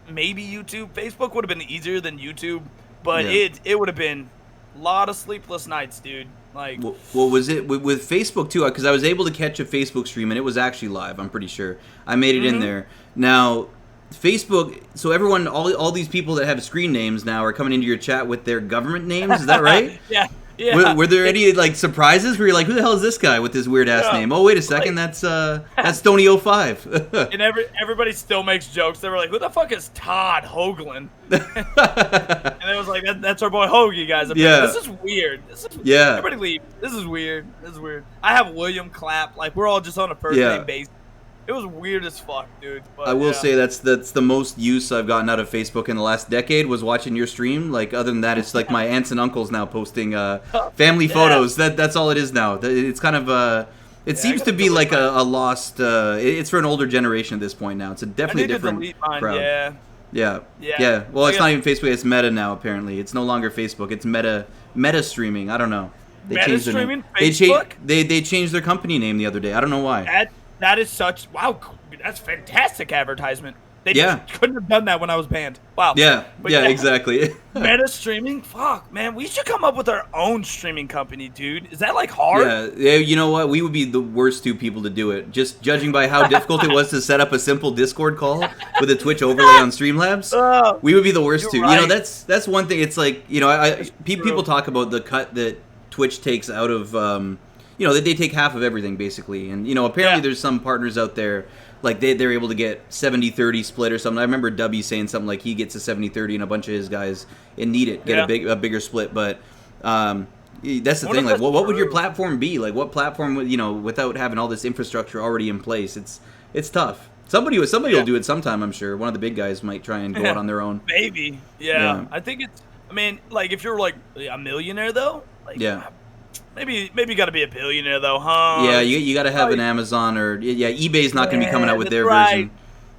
Maybe YouTube. Facebook would have been easier than YouTube, but Yeah. it would have been a lot of sleepless nights, dude. Like, well, was it with Facebook too? Because I was able to catch a Facebook stream and it was actually live. I'm pretty sure I made it in there. Now, Facebook. So everyone, all these people that have screen names now are coming into your chat with their government names. Is that right? Yeah. Yeah. Were there any like surprises where you're like, who the hell is this guy with this weird ass name? Oh, wait a second, that's Tony05. And everybody still makes jokes. They were like, who the fuck is Todd Hoagland? And it was like, that's our boy Hoagie, guys. Yeah. This is weird. Yeah. Everybody leave. This is weird. I have William Clapp. Like, we're all just on a first name basis. It was weird as fuck, dude. But, I will say that's the most use I've gotten out of Facebook in the last decade was watching your stream. Like other than that, it's like my aunts and uncles now posting family photos. That's all it is now. It's kind of it seems to be like a lost. It's for an older generation at this point now. It's definitely a different crowd. Yeah. Well, it's not even Facebook. It's Meta now. Apparently, it's no longer Facebook. It's Meta streaming. I don't know. Meta streaming. Facebook. They changed their company name the other day. I don't know why. That is such that's fantastic advertisement. They just couldn't have done that when I was banned. Wow. Yeah. Exactly. Meta streaming, fuck, man. We should come up with our own streaming company, dude. Is that like hard? Yeah. You know what? We would be the worst two people to do it. Just judging by how difficult it was to set up a simple Discord call with a Twitch overlay on Streamlabs, we would be the worst two. Right. You know, that's one thing. It's like, you know, people talk about the cut that Twitch takes out of. You know, they take half of everything, basically. And, you know, apparently there's some partners out there, like, they're able to get 70-30 split or something. I remember Dubby saying something like he gets a 70-30 and a bunch of his guys in Need It get a bigger split. But that's the thing. Like, what would your platform be? Like, what platform would, you know, without having all this infrastructure already in place? It's tough. Somebody will do it sometime, I'm sure. One of the big guys might try and go out on their own. Maybe. Yeah. I think I mean, like, if you're, like, a millionaire, though, like, Maybe you got to be a billionaire though, huh? Yeah, you got to have an Amazon or eBay's not going to be coming out with their version.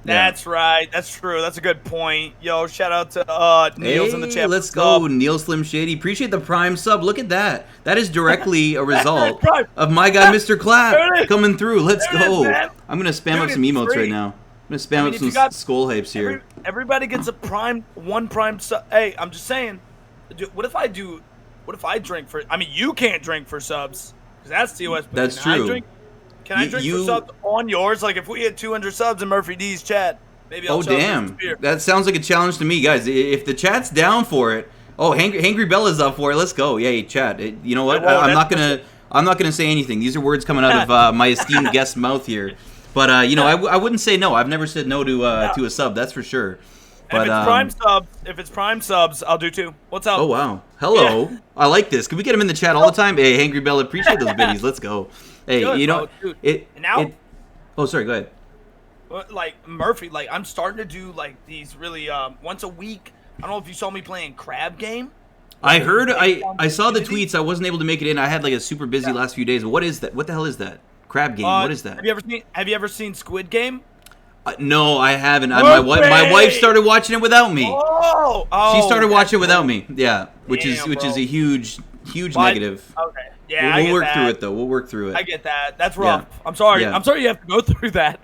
That's right. That's true. That's a good point. Yo, shout out to Niels in the chat. Let's go, Neil Slim Shady. Appreciate the Prime sub. Look at that. That is directly a result of my guy, Mr. Clapp, coming through. Let's go. I'm going to spam up some emotes right now. I'm going to spam up some skull hypes here. Everybody gets one Prime sub. Hey, I'm just saying. What if I drink for? I mean, you can't drink for subs because that's TOS. But that's true. Can I drink for subs on yours? Like if we hit 200 subs in Murphy D's chat, maybe I'll. Oh damn! That sounds like a challenge to me, guys. If the chat's down for it, Hangry Bella's up for it. Let's go! Yay, chat! You know what? I'm not gonna say anything. These are words coming out of my esteemed guest's mouth here. But you know, I wouldn't say no. I've never said no to a sub. That's for sure. But, if it's prime subs, I'll do two. What's up? Oh wow! Hello, I like this. Can we get him in the chat all the time? Hey, Hangry Bella, appreciate those biddies. Let's go. Hey, good, you know dude. Oh, sorry. Go ahead. Like Murphy, like I'm starting to do like these really once a week. I don't know if you saw me playing Crab Game. I heard. I saw the tweets. I wasn't able to make it in. I had like a super busy last few days. But what is that? What the hell is that? Crab Game. What is that? Have you ever seen Squid Game? No, I haven't. My wife started watching it without me. She started watching it without me. Yeah, which is a huge negative. Okay. Yeah, we'll work through it though. We'll work through it. I get that. That's rough. Yeah. I'm sorry. Yeah. I'm sorry you have to go through that.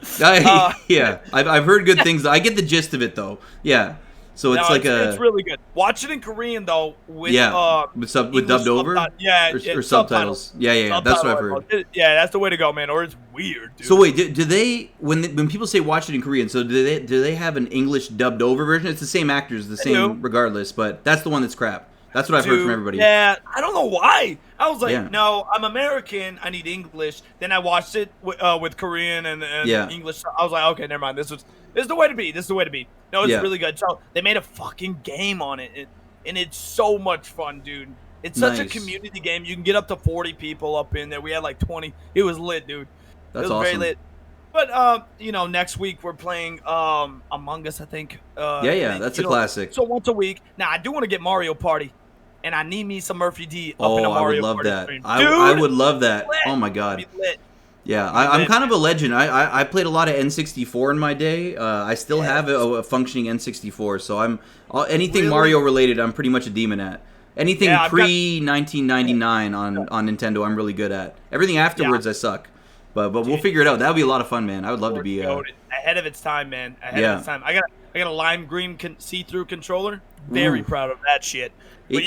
I've heard good things. I get the gist of it though. Yeah. So it's really good. Watch it in Korean though with dubbed over. Or subtitles. Yeah. That's what I've heard. Yeah, that's the way to go, man. Or it's weird, dude. So wait, do they when people say watch it in Korean? So do they have an English dubbed over version? It's the same actors, regardless, but that's the one that's crap. That's what I've heard from everybody. Yeah, I don't know why. I was like, no, I'm American. I need English. Then I watched it with Korean and English. I was like, okay, never mind. This is the way to be. This is the way to be. No, it's really good. So they made a fucking game on it, and it's so much fun, dude. It's such a community game. You can get up to 40 people up in there. We had like 20. It was lit, dude. That's awesome. Very lit. But next week we're playing Among Us, I think. That's a classic. So once a week. Now I do want to get Mario Party. And I need me some Murphy D up in a Mario I would love Party that. stream. I would love that. Oh my god. Lit. Yeah, I'm kind of a legend. I played a lot of N64 in my day. I still have a functioning N64, so anything Mario related, I'm pretty much a demon at. Anything pre 1999 on Nintendo, I'm really good at. Everything afterwards, I suck. But we'll figure it out. That would be a lot of fun, man. I would love to be ahead of its time, man. Ahead of its time. I I got a lime green see-through controller. Very proud of that shit. But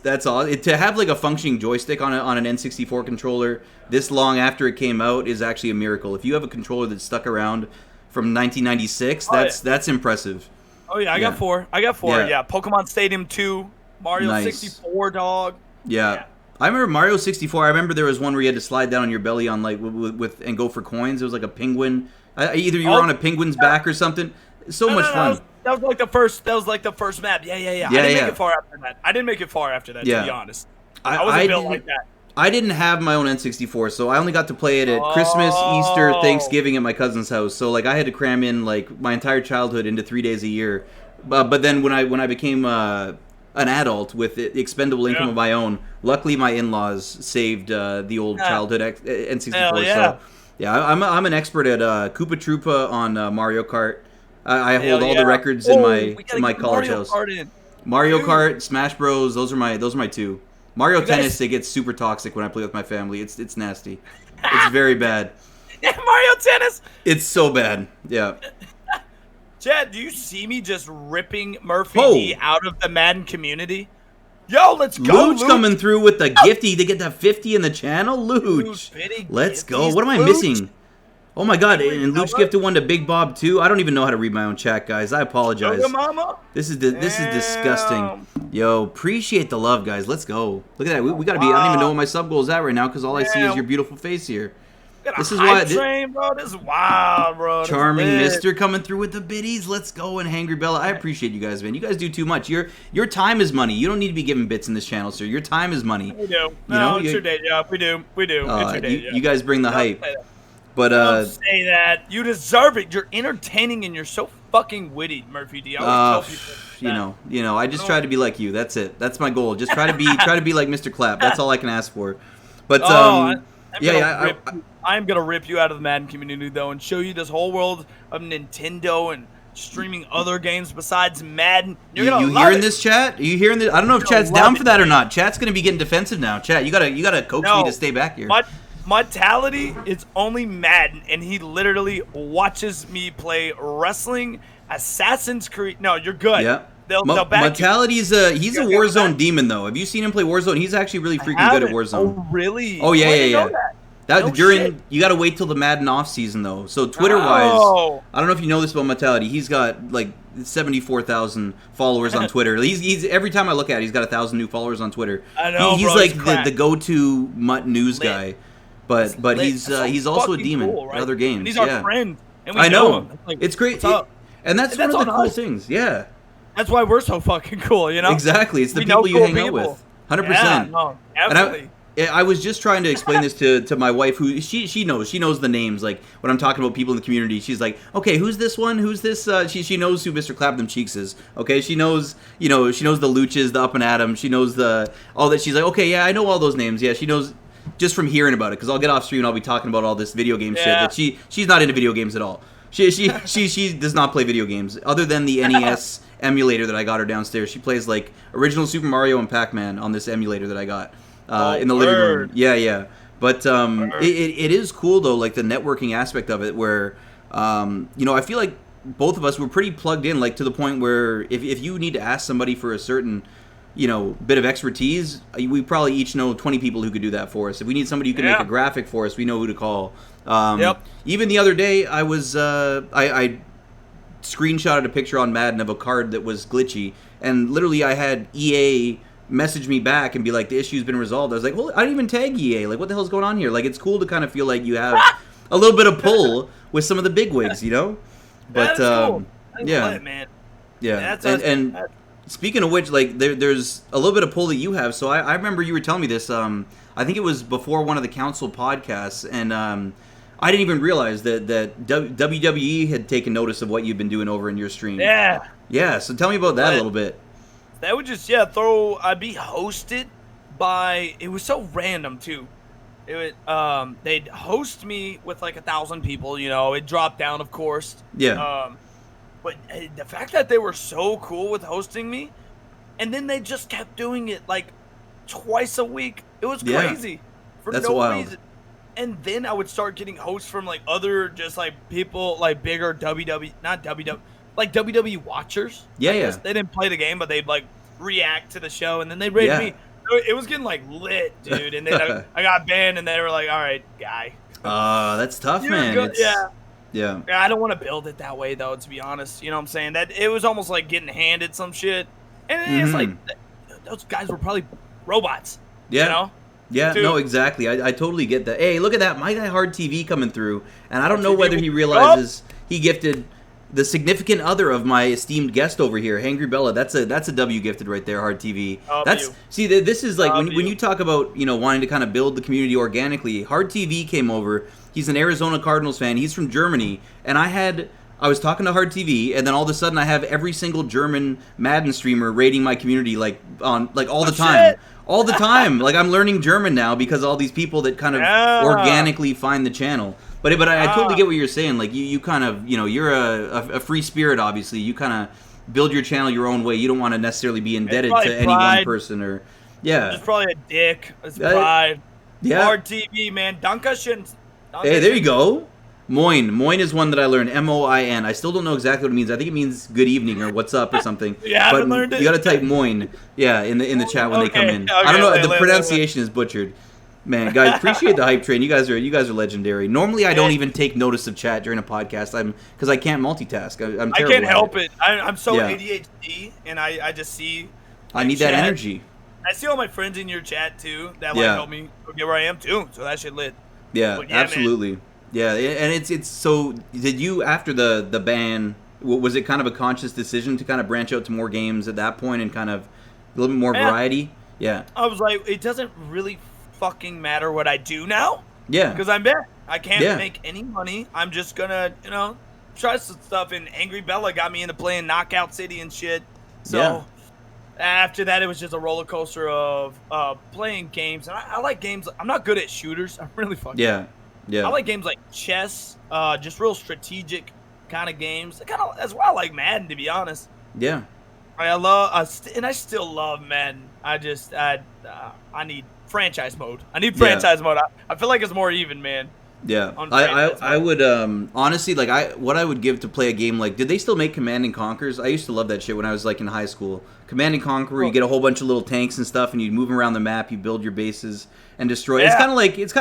that's all. To have like a functioning joystick on an N64 controller this long after it came out is actually a miracle. If you have a controller that's stuck around from 1996, that's impressive. Oh yeah, I got four. Yeah. Pokemon Stadium 2, Mario 64, dog. Yeah. I remember Mario 64. I remember there was one where you had to slide down on your belly on like with and go for coins. It was like a penguin. Either you were on a penguin's back or something. So much fun. That was like the first. That was like the first map. Yeah. I didn't make it far after that. To be honest, I wasn't built like that. I didn't have my own N64, so I only got to play it at Christmas, Easter, Thanksgiving at my cousin's house. So like I had to cram in like my entire childhood into 3 days a year. But then when I became an adult with expendable income of my own, luckily my in-laws saved the old childhood N64. So yeah, I'm an expert at Koopa Troopa on Mario Kart. I hold all the records in my college house. Mario Kart, Smash Bros. Those are my two. Mario Tennis, it gets super toxic when I play with my family. It's nasty. It's very bad. Mario Tennis. It's so bad. Yeah. Chad, do you see me just ripping Murphy D out of the Madden community? Yo, let's go. Luch coming through with the gifty to get that 50 in the channel. Luch. Let's go. What am I missing? Oh my god, and Luch gifted one to Big Bob too. I don't even know how to read my own chat, guys. I apologize. This is disgusting. Yo, appreciate the love, guys. Let's go. Look at that. We gotta be. I don't even know what my sub goal is at right now because all I see is your beautiful face here. This is why. Bro. This is wild, bro. Charming Mister coming through with the biddies. Let's go, and Hangry Bella. I appreciate you guys, man. You guys do too much. Your time is money. You don't need to be giving bits in this channel, sir. Your time is money. We do. It's your day job. We do. It's your day job. You guys bring the hype. But don't say that. You deserve it. You're entertaining and you're so fucking witty, Murphy D. I always tell people you know. I just try to be like you. That's it. That's my goal. Just try to be like Mr. Clapp. That's all I can ask for. But I'm gonna rip you out of the Madden community though, and show you this whole world of Nintendo and streaming other games besides Madden. You hearing this, chat? Are you hearing this? I don't know if chat's down for that or not. Chat's gonna be getting defensive now. Chat, you gotta coax me to stay back here. Mortality is only Madden, and he literally watches me play wrestling, Assassin's Creed. No, you're good. Yeah. They'll back Mortality's he's a Warzone demon though. Have you seen him play Warzone? He's actually really freaking good at Warzone. Oh really? Oh yeah. You gotta wait till the Madden off season though. So Twitter wise, I don't know if you know this about Mortality. He's got like 74,000 followers on Twitter. He's every time I look at it, he's got 1,000 new followers on Twitter. I know, he's like the go-to Mutt news guy. But he's also a demon in other games. And he's our friend. And we I know. Him. Like, it's great. And that's one of the cool things. Yeah. That's why we're so fucking cool, you know? Exactly. It's the people you hang out with. 100%. Yeah, no, absolutely. I was just trying to explain this to my wife, who she knows the names. Like when I'm talking about people in the community, she's like, okay, who's this one? Who's this? She knows who Mr. Clap Them Cheeks is. Okay, she knows she knows the Luches, the Up and Atom. She knows all that. She's like, okay, yeah, I know all those names. Yeah, she knows just from hearing about it, because I'll get off stream and I'll be talking about all this video game shit that she's not into video games at all. She does not play video games other than the NES emulator that I got her downstairs. She plays like original Super Mario and Pac-Man on this emulator that I got in the living room. Yeah. But it is cool though, like the networking aspect of it, where I feel like both of us were pretty plugged in, like to the point where if you need to ask somebody for a certain bit of expertise, we probably each know 20 people who could do that for us. If we need somebody who can make a graphic for us, we know who to call. Even the other day, I was I screenshotted a picture on Madden of a card that was glitchy, and literally I had EA message me back and be like, the issue's been resolved. I was like, well, I didn't even tag EA. Like, what the hell's going on here? Like, it's cool to kind of feel like you have a little bit of pull with some of the bigwigs, But cool. That's man. Yeah, and speaking of which, like there's a little bit of pull that you have. So I remember you were telling me this. I think it was before one of the council podcasts, and I didn't even realize that WWE had taken notice of what you've been doing over in your stream. Yeah. So tell me about that a little bit. That would just I'd be hosted by. It was so random too. It would they'd host me with like 1,000 people. It dropped down, of course. Yeah. But the fact that they were so cool with hosting me, and then they just kept doing it like twice a week. It was crazy. That's no wild. reason. And then I would start getting hosts from like other just like people like bigger WWE, not WWE, like WWE watchers. Yeah, I guess. They didn't play the game, but they'd like react to the show, and then they'd rate me. It was getting like lit, dude. And then I got banned, and they were like, "All right, guy." That's tough, man. Yeah. I don't want to build it that way, though. To be honest, you know what I'm saying? That it was almost like getting handed some shit, and it's like those guys were probably robots. Yeah. You know? Yeah, Dude. no, exactly. I totally get that. Hey, look at that. My guy Hard TV coming through. And I don't know whether he realizes he gifted the significant other of my esteemed guest over here, Hangry Bella. That's a W gifted right there, Hard TV. See, this is like when you talk about, wanting to kind of build the community organically. Hard TV came over. He's an Arizona Cardinals fan. He's from Germany. And I was talking to Hard TV, and then all of a sudden I have every single German Madden streamer rating my community all the time. Shit. All the time. Like, I'm learning German now because all these people that kind of organically find the channel. But I totally get what you're saying. Like, you kind of, you're a free spirit, obviously. You kind of build your channel your own way. You don't want to necessarily be indebted to any one person or, It's probably a dick. It's pride. Yeah. Hard TV, man. Dankeschön. Hey, there you go. Moin. Moin is one that I learned. M-O-I-N. I still don't know exactly what it means. I think it means good evening or what's up or something. I haven't learned it. You got to type moin. Yeah, in the chat when they come in. I don't know. The pronunciation is butchered. Man, guys, appreciate the hype train. You guys are legendary. Normally, I don't even take notice of chat during a podcast. Because I can't multitask. I'm terrible. I can't help it. I'm so ADHD, and I just see. I need that energy. I see all my friends in your chat too that help me get where I am too. So that shit lit. Yeah, absolutely. Man. Yeah, and it's so. Did you, after the ban, was it kind of a conscious decision to kind of branch out to more games at that point and kind of a little bit more variety? Yeah. I was like, it doesn't really fucking matter what I do now. Yeah. Because I'm banned. I can't make any money. I'm just gonna, try some stuff. And Angry Bella got me into playing Knockout City and shit. So after that, it was just a roller coaster of playing games. And I like games. I'm not good at shooters. I'm really fucking. Yeah. Yeah. I like games like chess, just real strategic kind of games. That's why I like Madden, to be honest. Yeah. I still love Madden. I need franchise mode. I feel like it's more even, man. Yeah. I would honestly, like, what I would give to play a game like, did they still make Command and Conquers? I used to love that shit when I was like in high school. Command and Conquer, you get a whole bunch of little tanks and stuff, and you move around the map, you build your bases and destroy. Yeah. It's kind of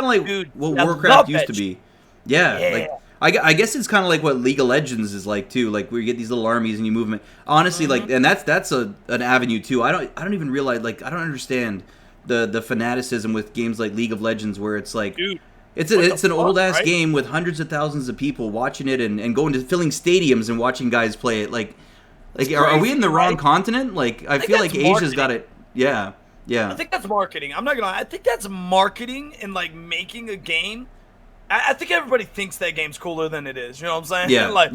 like Dude, what Warcraft used to be. Yeah. Like I guess it's kind of like what League of Legends is like too. Like where you get these little armies and you move them. Honestly, like, and that's an avenue too. I don't even realize, like, I don't understand the fanaticism with games like League of Legends where it's like. Dude. It's an old ass game with hundreds of thousands of people watching it and going to filling stadiums and watching guys play it. Like are we in the wrong continent? Like I feel like Asia's got it. Yeah. I think that's marketing. I'm not gonna lie. I think that's marketing and like making a game. I think everybody thinks that game's cooler than it is. You know what I'm saying? Yeah. Like,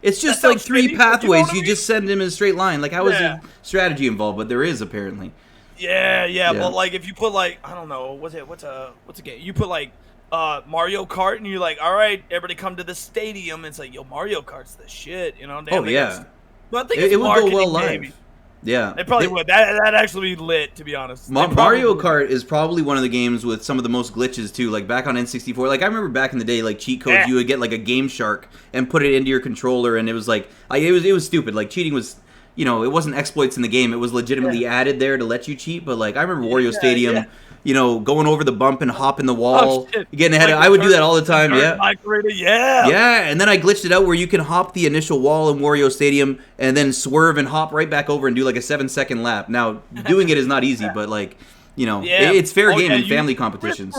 It's just like three pathways. You just send them in a straight line. Like how is the strategy involved? But there is apparently. Yeah. But like if you put like, I don't know, what's a game? You put like Mario Kart, and you're like, all right, everybody come to the stadium. It's like, yo, Mario Kart's the shit, you know? Oh yeah. But I think it would go well live. Maybe. Yeah, it probably would. That'd actually be lit, to be honest. Mario Kart is probably one of the games with some of the most glitches too. Like back on N64, like I remember back in the day, like cheat codes, you would get like a Game Shark and put it into your controller, and it was like, it was stupid. Like cheating was. It wasn't exploits in the game. It was legitimately added there to let you cheat. But like I remember Wario Stadium, going over the bump and hopping the wall, getting ahead. I would do that all the time. Yeah. And then I glitched it out where you can hop the initial wall in Wario Stadium and then swerve and hop right back over and do like a 7-second lap. Now doing it is not easy, but like it's fair game in family competitions.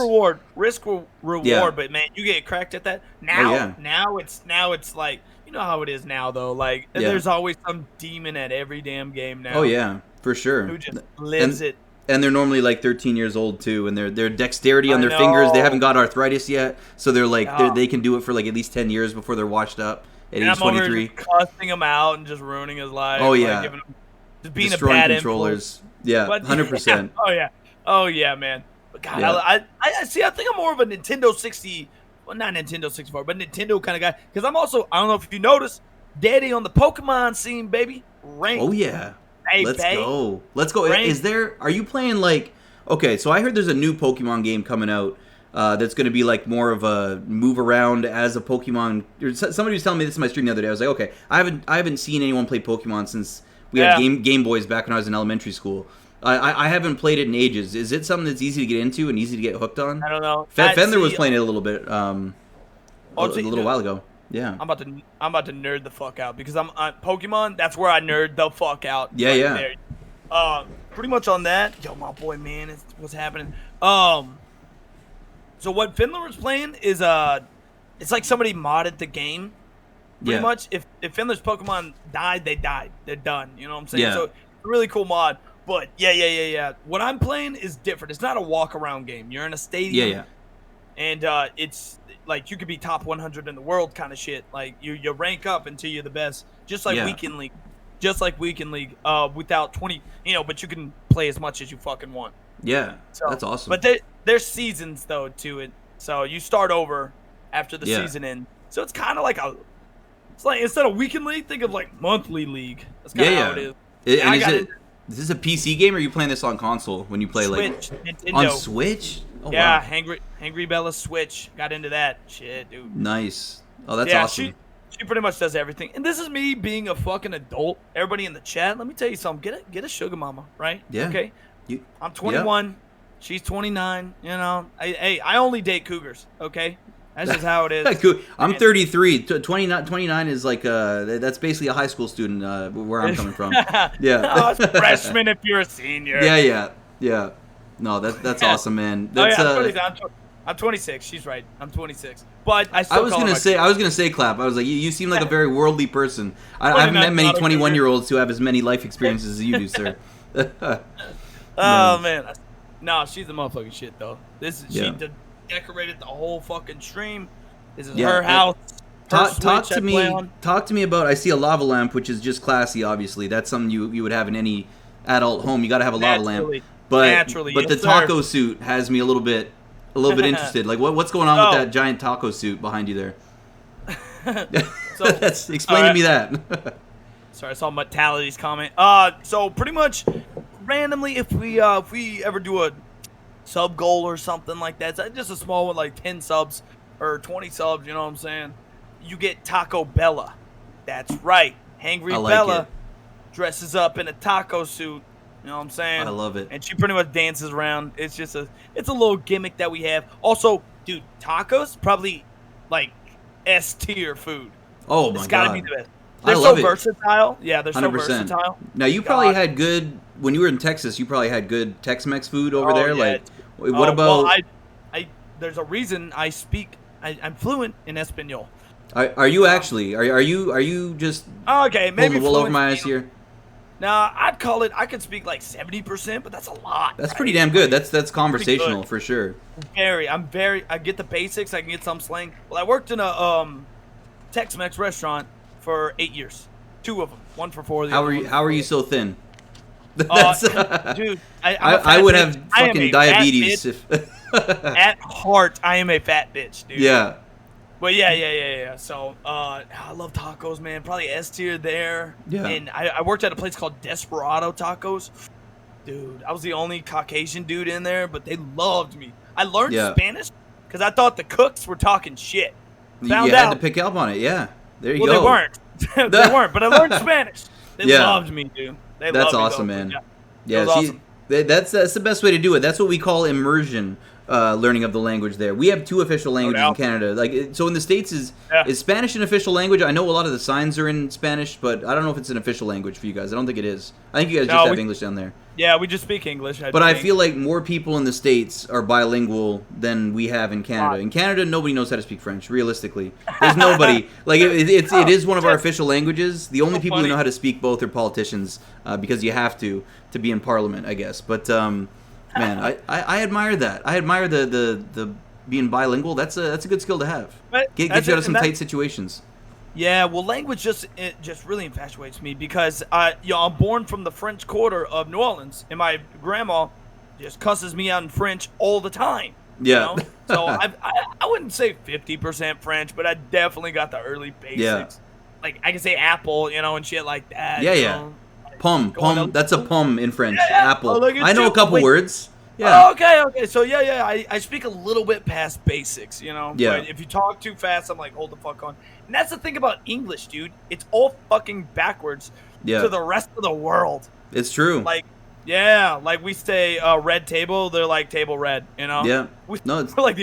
Risk reward. But man, you get cracked at that now. Now it's like. You know how it is now, though. Like, there's always some demon at every damn game now. Oh yeah, for sure. Who just lives it. And they're normally like 13 years old too, and their dexterity on their fingers, they haven't got arthritis yet, so they're like they can do it for like at least 10 years before they're washed up at age 23. Cussing him out and just ruining his life. Oh yeah, like, just being destroying a bad controllers. Yeah, 100%. Oh yeah, man. But God, I see. I think I'm more of a Nintendo 60. Well, not Nintendo 64, but Nintendo kind of guy. Because I'm also, I don't know if you noticed, daddy on the Pokemon scene, baby. Rank. Oh, yeah. Hey, Let's go. Rank. Are you playing like, okay, so I heard there's a new Pokemon game coming out. that's going to be like more of a move around as a Pokemon. Somebody was telling me this in my stream the other day. I was like, okay, I haven't seen anyone play Pokemon since we had Game Boys back when I was in elementary school. I haven't played it in ages. Is it something that's easy to get into and easy to get hooked on? I don't know. Fender was playing it a little bit a little while ago. Yeah. I'm about to nerd the fuck out because I'm on Pokemon. That's where I nerd the fuck out. Yeah, yeah. There. Pretty much on that. Yo, my boy, man, what's happening? So what Finler was playing is it's like somebody modded the game. Pretty much. If Finler's Pokemon died, they died. They're done. You know what I'm saying? Yeah. So really cool mod. But yeah. What I'm playing is different. It's not a walk around game. You're in a stadium. Yeah. And it's like you could be top 100 in the world kind of shit. Like you rank up until you're the best, just like Weekend League, without 20. But you can play as much as you fucking want. Yeah, so, that's awesome. But there's seasons though to it, so you start over after the season ends. So it's kind of like it's like instead of Weekend League, think of like monthly league. That's kind of how it is. Is this a PC game or are you playing this on console when you play Switch, like Nintendo. On Switch? Oh, yeah, wow. Hangry Bella Switch. Got into that shit, dude. Nice. Oh, that's awesome. She pretty much does everything. And this is me being a fucking adult. Everybody in the chat, let me tell you something. Get a sugar mama, right? Yeah. Okay. I'm 21. Yeah. She's 29. I only date cougars. Okay. That's just how it is. I'm 33. 29 is like that's basically a high school student where I'm coming from. Yeah. Oh, it's a freshman if you're a senior. Yeah. No, that's awesome, man. That's, I'm 26. She's right. I'm 26. But I was gonna say, Clap. I was like, you seem like a very worldly person. I haven't met many 21-year-olds who have as many life experiences as you do, sir. Oh man, no, she's a motherfucking shit though. She decorated the whole fucking stream. This is her house. Talk to me about. I see a lava lamp, which is just classy. Obviously, that's something you would have in any adult home. You got to have a lava lamp. But the taco suit has me a little bit interested. Like what's going on with that giant taco suit behind you there? Explain to me that. Sorry, I saw Metality's comment. So pretty much randomly, if we ever do a sub goal or something like that, it's just a small one, like 10 subs or 20 subs, you know what I'm saying? You get Taco Bella. That's right. Hangry Bella dresses up in a taco suit. You know what I'm saying? I love it. And she pretty much dances around. It's just it's a little gimmick that we have. Also, dude, tacos probably like S tier food. Oh my god, it's gotta be the best. They're so versatile. Yeah, they're 100%. So versatile. Now you probably had good when you were in Texas. You probably had good Tex-Mex food over there. Yeah. Like, what about? Well, I there's a reason I speak. I'm fluent in Espanol. Are you actually? Are you just? Okay, maybe wool over my eyes here. Nah, I'd call it. I could speak like 70%, but that's a lot. That's pretty damn good. That's conversational for sure. I get the basics. I can get some slang. Well, I worked in a Tex-Mex restaurant for 8 years. 2 of them. One for 4. How are you so thin? Dude, I would have fucking diabetes if. At heart, I am a fat bitch, dude. Yeah. But yeah. So, I love tacos, man. Probably S tier there. Yeah. And I worked at a place called Desperado Tacos. Dude, I was the only Caucasian dude in there, but they loved me. I learned Spanish because I thought the cooks were talking shit. You had to pick up on it, yeah. There you go. Well, they weren't. They weren't, but I learned Spanish. They loved me, dude. That's awesome, man. Yeah, awesome. That's the best way to do it. That's what we call immersion. Learning of the language there. We have 2 official languages in Canada. Like so in the States is Spanish an official language? I know a lot of the signs are in Spanish, but I don't know if it's an official language for you guys. I don't think it is. I think you guys just have English down there. Yeah, we just speak English. I feel like more people in the States are bilingual than we have in Canada. In Canada, nobody knows how to speak French, realistically. There's nobody. Like it is one of our official languages. The only people who know how to speak both are politicians because you have to be in Parliament, I guess. But man, I admire that. I admire the being bilingual. That's a good skill to have. Get you out of some tight situations. Yeah, well, language just really infatuates me because I'm born from the French Quarter of New Orleans, and my grandma just cusses me out in French all the time. Yeah. You know? So I wouldn't say 50% French, but I definitely got the early basics. Yeah. Like I can say apple, and shit like that. Yeah. Pum. That's a pum in French. Yeah. Apple. Oh, I know a couple words. Yeah. Oh, okay. So yeah. I speak a little bit past basics, you know. Yeah. But if you talk too fast, I'm like, hold the fuck on. And that's the thing about English, dude. It's all fucking backwards Yeah. to the rest of the world. It's true. Like, yeah, like we say red table, they're like table red, you know? Yeah. No, it's, We're like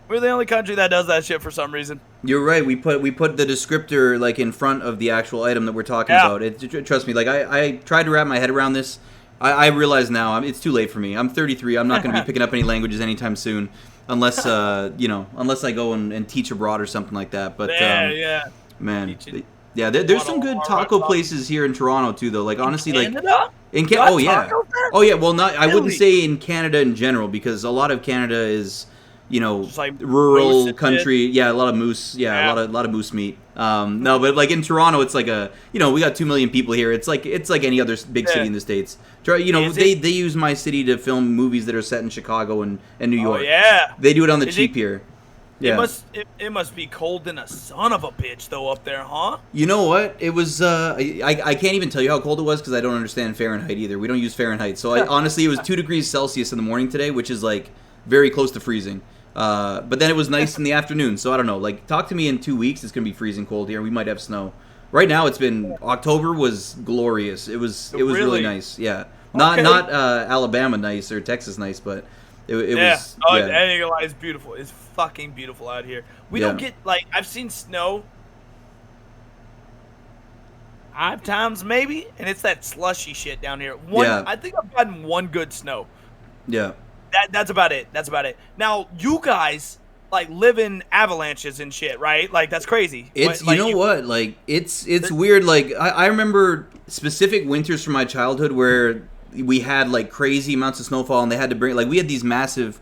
we're the only country that does that shit for some reason. you're right. We put the descriptor like in front of the actual item that we're talking Yeah. about. Trust me. Like I tried to wrap my head around this. I realize now it's too late for me. I'm 33. I'm not going to be picking up any languages anytime soon, unless unless I go and teach abroad or something like that. But Yeah. man, yeah, there's some good taco places here in Toronto too, though. Like honestly, Canada? in Canada, Tacos there? oh yeah. Well, not I wouldn't Really? say in Canada in general because a lot of Canada is Just like moose rural and country. Yeah, a lot of moose. Yeah, a lot of moose meat. No, but like in Toronto, it's like we got 2 million people here. It's like any other big city in the States. They use my city to film movies that are set in Chicago and New York. Oh yeah. They do it on the cheap here. Yeah. It must be cold than a son of a bitch though up there, huh? You know what? It was. I can't even tell you how cold it was because I don't understand Fahrenheit either. We don't use Fahrenheit, so honestly, it was 2 degrees Celsius in the morning today, which is like very close to freezing. But then it was nice in the afternoon. So I don't know. Like, talk to me in 2 weeks. It's gonna be freezing cold here. We might have snow. Right now, it's been October was glorious. It was really nice. Yeah, not Alabama nice or Texas nice, but it was. Oh, yeah. I ain't gonna lie, it's beautiful. It's fucking beautiful out here. We don't get like I've seen snow 5 times maybe, and it's that slushy shit down here. I think I've gotten one good snow. Yeah. That's about it. Now you guys like live in avalanches and shit, right? Like that's crazy. It's what? Like it's weird. Like I remember specific winters from my childhood where we had like crazy amounts of snowfall, and they had to bring we had these massive.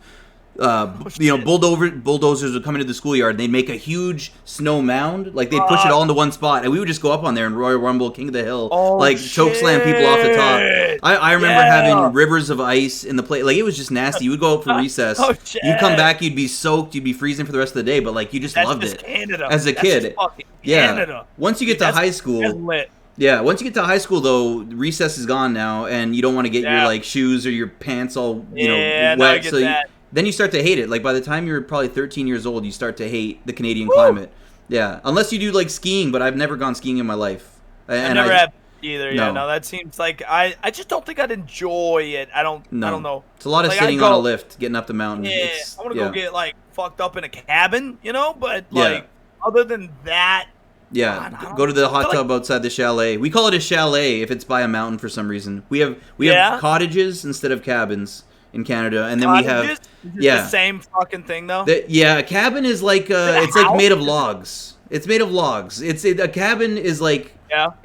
Bulldozers would come into the schoolyard and they'd make a huge snow mound. Like they'd push it all into one spot, and we would just go up on there and Royal Rumble, King of the Hill, choke slam people off the top. I remember having rivers of ice in the plate. Like it was just nasty. You would go out for recess. You'd come back, you'd be soaked, you'd be freezing for the rest of the day. But like you just loved it Canada. as a kid. Canada. Once you get to high school. Yeah, once you get to high school, though, recess is gone now, and you don't want to get your like shoes or your pants all wet. No, I get that. Then you start to hate it. Like by the time you're probably 13 years old, you start to hate the Canadian climate. Yeah, unless you do like skiing, but I've never gone skiing in my life. I never have either. Yeah, no, that seems like I just don't think I'd enjoy it. I don't know. It's a lot of sitting on a lift, getting up the mountain. Yeah, I want to go get like fucked up in a cabin, but like other than that. Yeah, go to the hot tub outside the chalet. We call it a chalet if it's by a mountain for some reason. We have cottages instead of cabins in Canada, and then we have the same fucking thing though. A cabin is like it's like made of logs. It's made of logs. A cabin is like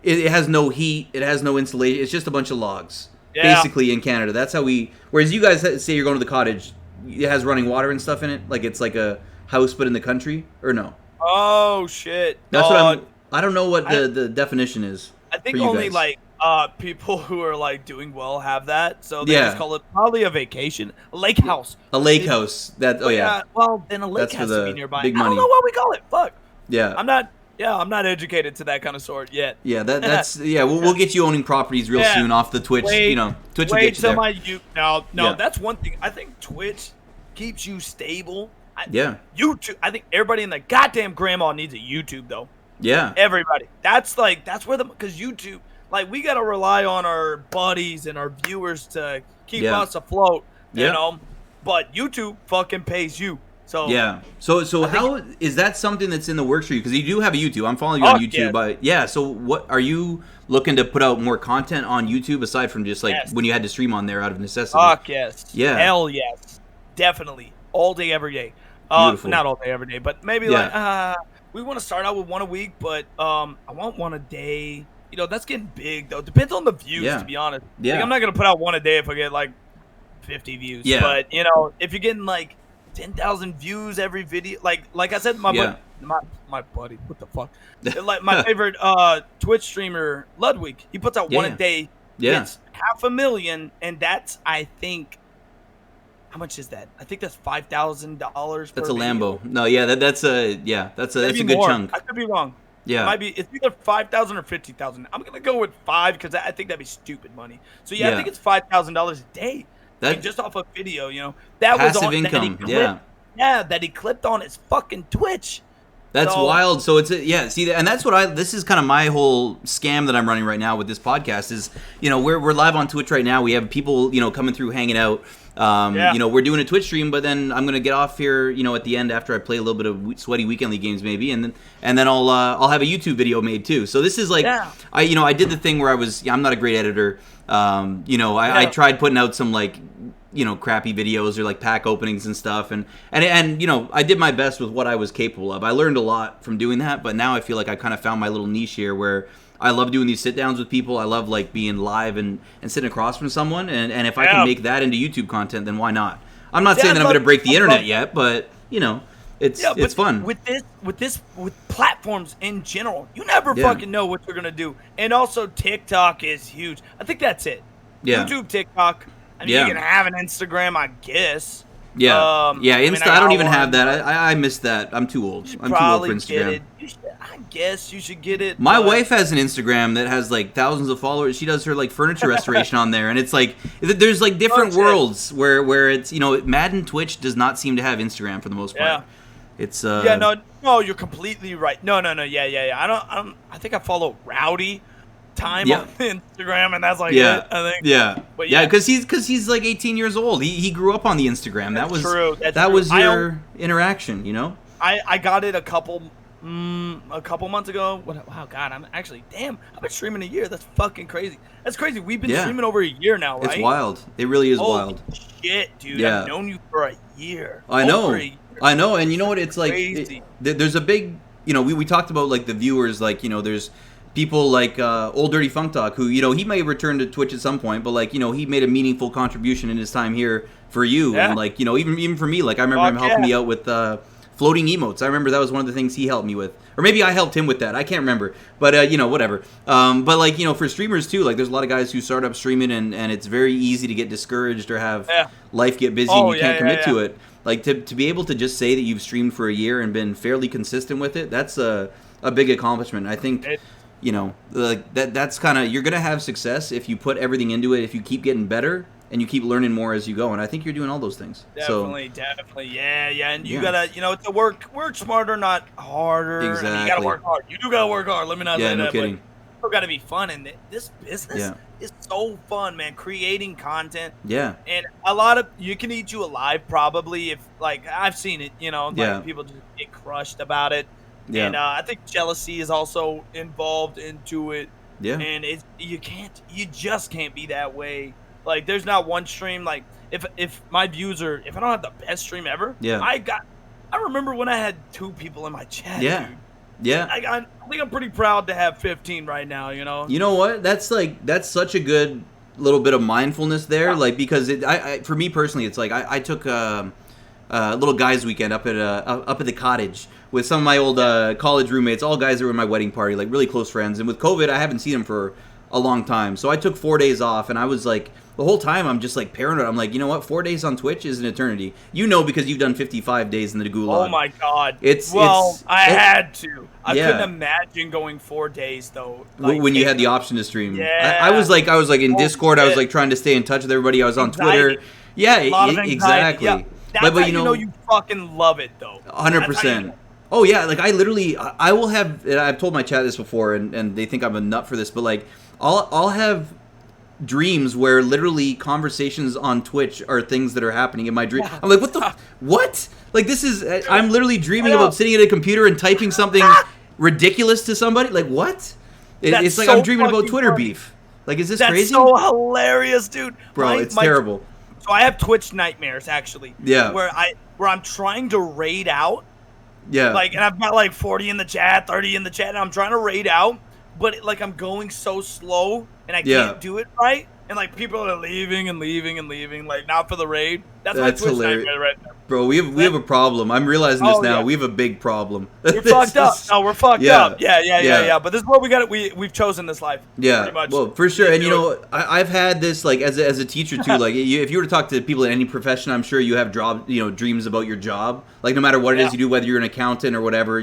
it has no heat, it has no insulation. It's just a bunch of logs. Basically in Canada, that's how we. Whereas you guys say you're going to the cottage, it has running water and stuff in it, like it's like a house but in the country, or no? Oh shit! That's what I don't know what the definition is. I think only guys. Like people who are like doing well have that, so they just call it probably a vacation, a lake house. A lake house. That well, then a lake has to be nearby. Big money. I don't know what we call it. Fuck. Yeah. I'm not educated to that kind of sort yet. Yeah, that's We'll get you owning properties real soon off the Twitch. Twitch will get you there. No, that's one thing. I think Twitch keeps you stable. YouTube. I think everybody in the goddamn grandma needs a YouTube though. Yeah. Everybody. That's where because YouTube, like we gotta rely on our buddies and our viewers to keep us afloat. You know, but YouTube fucking pays you. So So how is that something that's in the works for you? Because you do have a YouTube. I'm following you on YouTube. But so what are you looking to put out more content on YouTube aside from just like when you had to stream on there out of necessity? Fuck yes. Yeah. Hell yes. Definitely. All day, every day. Not all day, every day, but maybe like we want to start out with one a week, but I want one a day. That's getting big though. Depends on the views, to be honest. Yeah. Like, I'm not gonna put out one a day if I get like 50 views. Yeah. But if you're getting like 10,000 views every video, like I said, my buddy, what the fuck? Like my favorite Twitch streamer, Ludwig, he puts out one a day. Yeah. It's 500,000, and that's I think. How much is that? I think that's $5,000. That's a Lambo. No, that's a good chunk. I could be wrong. Yeah, it might be. It's either 5,000 or 50,000. I'm gonna go with 5 because I think that'd be stupid money. So I think it's $5,000 a day. That just off of video, that passive was on, income. that he clipped on his fucking Twitch. That's wild. So it's see, and that's what this is kind of my whole scam that I'm running right now with this podcast is, we're live on Twitch right now. We have people, coming through, hanging out. We're doing a Twitch stream, but then I'm gonna get off here, at the end after I play a little bit of sweaty weekend league games maybe, and then I'll have a YouTube video made too. So this is like, I did the thing where I'm not a great editor. I tried putting out some like, crappy videos or like pack openings and stuff, and I did my best with what I was capable of. I learned a lot from doing that, but now I feel like I kind of found my little niche here where I love doing these sit downs with people. I love like being live and sitting across from someone, and if I can make that into YouTube content, then why not? I'm not saying that I'm going to break the internet yet, but it's fun. With platforms in general, you never fucking know what you're going to do. And also TikTok is huge. I think that's it. YouTube, TikTok. I mean, you can have an Instagram, I guess. Insta. I don't even have that. I miss that. I'm too old. I'm too old for Instagram. I guess you should get it. My wife has an Instagram that has like thousands of followers. She does her like furniture restoration on there, and it's like there's like different worlds where it's Madden Twitch does not seem to have Instagram for the most part. It's no, you're completely right. No, I think I follow Rowdy Time on Instagram, and that's like it, I think. But because he's like 18 years old. He grew up on the Instagram. That was true. That was your interaction, I got it a couple months ago. Wow, God, I've been streaming a year. That's fucking crazy. That's crazy. We've been streaming over a year now, right? It's wild. It really is wild. Shit, dude. I've known you for a year. I know, and you know what? It's like there's a big, we talked about like the viewers, like there's people like Old Dirty Funk Talk, who he may return to Twitch at some point, but like he made a meaningful contribution in his time here for you, and like even for me, like I remember him helping me out with floating emotes. I remember that was one of the things he helped me with, or maybe I helped him with that. I can't remember, but whatever. But like for streamers too, like there's a lot of guys who start up streaming and it's very easy to get discouraged or have life get busy and you can't commit to it. Like to be able to just say that you've streamed for a year and been fairly consistent with it, that's a big accomplishment. I think. Like that's kind of, you're gonna have success if you put everything into it, if you keep getting better and you keep learning more as you go, and I think you're doing all those things. Definitely, and you gotta, it's a work smarter, not harder. Exactly. I mean, you gotta work hard. You do gotta work hard. Let me not say no that. Kidding. But still gotta be fun, and this business is so fun, man. Creating content. Yeah. And you can eat you alive probably if like I've seen it. Like people just get crushed about it. Yeah. And I think jealousy is also involved into it. Yeah. And you just can't be that way. Like there's not one stream, like if my views are, if I don't have the best stream ever, I remember when I had 2 people in my chat, dude. Yeah. I think I'm pretty proud to have 15 right now, You know what? That's such a good little bit of mindfulness there, like because for me personally, it's like I took a little guys weekend up at the cottage with some of my old college roommates, all guys that were in my wedding party, like really close friends. And with COVID, I haven't seen them for a long time. So I took 4 days off, and I was like, the whole time I'm just like paranoid. I'm like, you know what? 4 days on Twitch is an eternity. Because you've done 55 days in the Gulag. Oh my God. I had to. I couldn't imagine going 4 days though. Like, when you had the option to stream. Yeah. I was like in Discord. I was like trying to stay in touch with everybody. I was on Twitter. Yeah, exactly. Yeah. That's how you fucking love it though. 100%. Oh yeah, like I will have. I've told my chat this before, and they think I'm a nut for this, but like I'll have dreams where literally conversations on Twitch are things that are happening in my dream. I'm like, what? Like this is. I'm literally dreaming about sitting at a computer and typing something ridiculous to somebody. Like what? It's like I'm dreaming about Twitter beef. Like is this crazy? That's so hilarious, dude. Bro, it's terrible. So I have Twitch nightmares actually. Yeah. Where I'm trying to raid out. Yeah. Like, and I've got like 40 in the chat, 30 in the chat, and I'm trying to raid out, but like I'm going so slow and I can't do it right. And like people are leaving, like not for the raid. That's my Twitch nightmare right now. Bro, we have a problem. I'm realizing this now. Yeah. We have a big problem. We're fucked up. No, we're fucked up. Yeah. But this is what we got. We've chosen this life. Yeah. Pretty much. Well, for sure. And I've had this like as a teacher too. Like if you were to talk to people in any profession, I'm sure you have dreams about your job. Like no matter what it is you do, whether you're an accountant or whatever,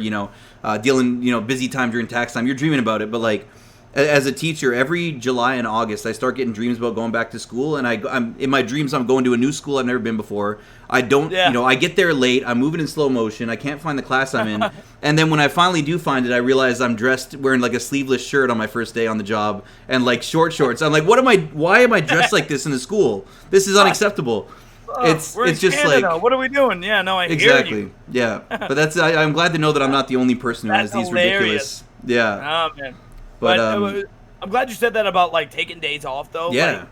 dealing busy time during tax time, you're dreaming about it. But like as a teacher, every July and August, I start getting dreams about going back to school, and I'm in my dreams. I'm going to a new school I've never been before. I don't, I get there late. I'm moving in slow motion. I can't find the class I'm in, and then when I finally do find it, I realize I'm dressed wearing like a sleeveless shirt on my first day on the job and like short shorts. I'm like, why am I dressed like this in the school? This is unacceptable. It's just Canada. like, what are we doing? Yeah, no, I exactly. hear you. Yeah, but I'm glad to know that I'm not the only person who has these ridiculous. Yeah. Oh man. But I'm glad you said that about like taking days off though. Yeah. Like,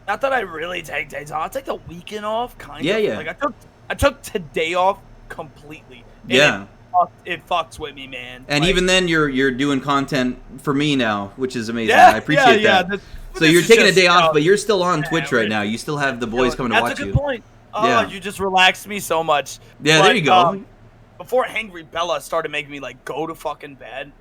not that I really take days off. I take the weekend off, kind of. Yeah. Like I took today off completely. And it fucks with me, man. And like, even then, you're doing content for me now, which is amazing. I appreciate that. So you're taking a day off, but you're still on Twitch right now. You still have the boys coming to watch you. That's a good point. Oh, you just relaxed me so much. Yeah, there you go. Before Hangry Bella started making me like go to fucking bed,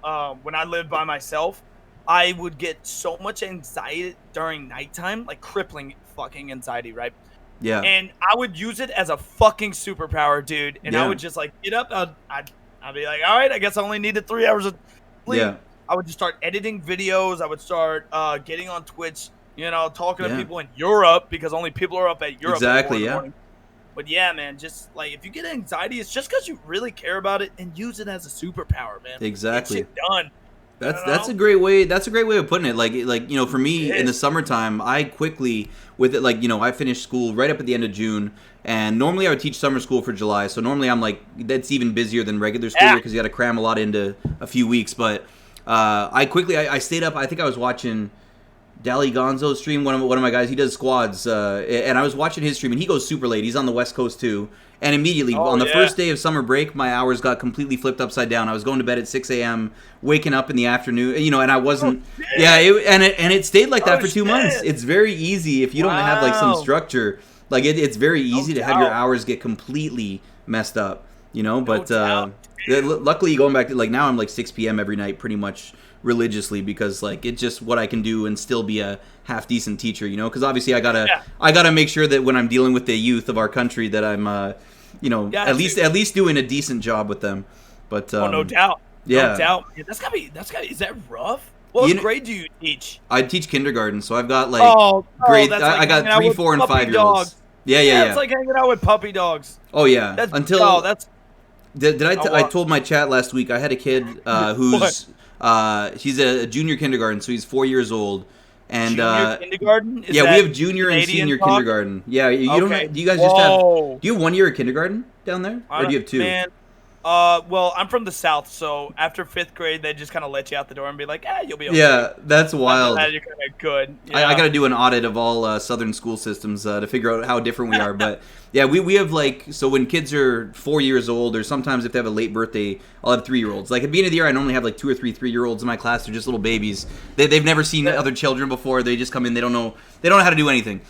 when I lived by myself, I would get so much anxiety during nighttime, like crippling fucking anxiety, right? Yeah. And I would use it as a fucking superpower, dude. And I would just like get up. I'd be like, all right, I guess I only needed 3 hours of sleep. Yeah. I would just start editing videos. I would start getting on Twitch, talking to people in Europe because only people are up at Europe. Exactly, yeah. Morning. But yeah, man, just like if you get anxiety, it's just because you really care about it and use it as a superpower, man. Exactly. Get shit done. That's a great way. That's a great way of putting it. Like for me in the summertime, I quickly with it I finished school right up at the end of June, and normally I would teach summer school for July. So normally I'm like that's even busier than regular school because you got to cram a lot into a few weeks. But I stayed up. I think I was watching Dally Gonzo's stream. One of my guys, he does squads, and I was watching his stream, and he goes super late. He's on the West Coast too. And immediately, on the first day of summer break, my hours got completely flipped upside down. I was going to bed at 6 a.m., waking up in the afternoon, and I wasn't. It stayed like that for 2 months. It's very easy if you don't have like some structure. Like it's very easy to have your hours get completely messed up, But luckily, going back to now, I'm like 6 p.m. every night, pretty much religiously, because like it's just what I can do and still be a half decent teacher, Because obviously, I gotta make sure that when I'm dealing with the youth of our country, that I'm at least doing a decent job with them. But no doubt. Yeah. No doubt. Yeah, that's gotta be. Is that rough? What grade do you teach? I teach kindergarten, so I've got like grade. I got 3, 4, and 5 year olds. Yeah. It's like hanging out with puppy dogs. Oh yeah. That's Did I told my chat last week I had a kid who's he's a junior kindergarten, so he's 4 years old. And junior kindergarten? We have junior and senior kindergarten. Yeah, you don't have, do you guys just have do you have 1 year of kindergarten down there? Or do you have 2? Man, well, I'm from the South, so after 5th grade, they just kind of let you out the door and be like, you'll be okay. Yeah, that's wild. After that, you're kind of good. I got to do an audit of all Southern school systems to figure out how different we are. But yeah, we have so when kids are 4 years old, or sometimes if they have a late birthday, I'll have 3-year-olds. Like at the beginning of the year, I normally have like 2 or 3 3-year-olds in my class. They're just little babies. They've never seen other children before. They just come in. They don't know how to do anything.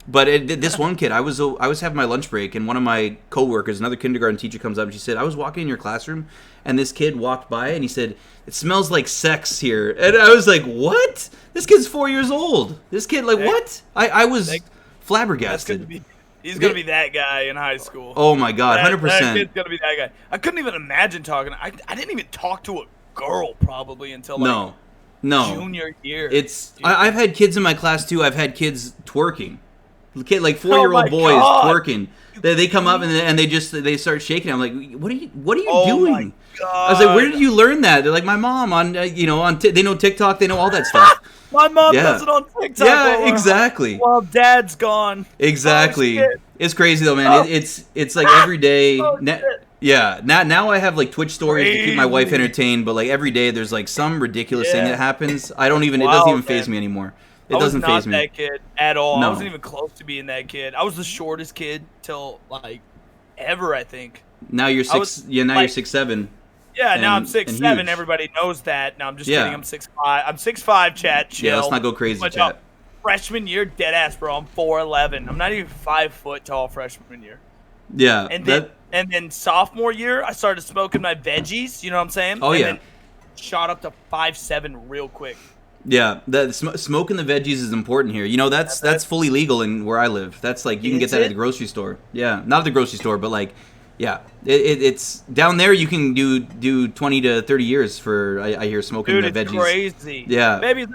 But this one kid, I was having my lunch break, and one of my coworkers, another kindergarten teacher, comes up and she said, I was walking in your classroom, and this kid walked by, and he said, it smells like sex here. And I was like, what? This kid's 4 years old. This kid, what? I was flabbergasted. He's going to be that guy in high school. Oh, my God, 100%. That kid's going to be that guy. I couldn't even imagine talking. I didn't even talk to a girl probably until No. junior year. I've had kids in my class, too. I've had kids twerking. Kid, like 4-year-old boys twerking. They come up and they start shaking. I'm like, what are you doing? My God. I was like, where did you learn that? They're like, my mom on they know TikTok, they know all that stuff. My mom does it on TikTok. Yeah, exactly. While dad's gone. Exactly. It's crazy though, man. It's like every day. Now I have like Twitch stories to keep my wife entertained, but like every day there's like some ridiculous thing that happens. It doesn't even faze me anymore. It doesn't faze me. I was not that kid at all. No. I wasn't even close to being that kid. I was the shortest kid till like ever, I think. Now you're 6. You're 6'7". Yeah, now I'm 6'7". Everybody knows that. Now I'm just kidding. I'm 6'5". I'm 6'5", chat. Chill. Yeah, let's not go crazy, chat. Freshman year, dead ass, bro. I'm 4'11". I'm not even 5 foot tall freshman year. Yeah. And then sophomore year, I started smoking my veggies. You know what I'm saying? Oh, and then shot up to 5'7" real quick. Yeah, smoking the veggies is important here. That's fully legal in where I live. That's like you can get that at the grocery store. Yeah, not at the grocery store, but like Yeah, it's down there. You can do 20 to 30 years for I hear smoking Dude, the it's veggies. crazy. Yeah, Maybe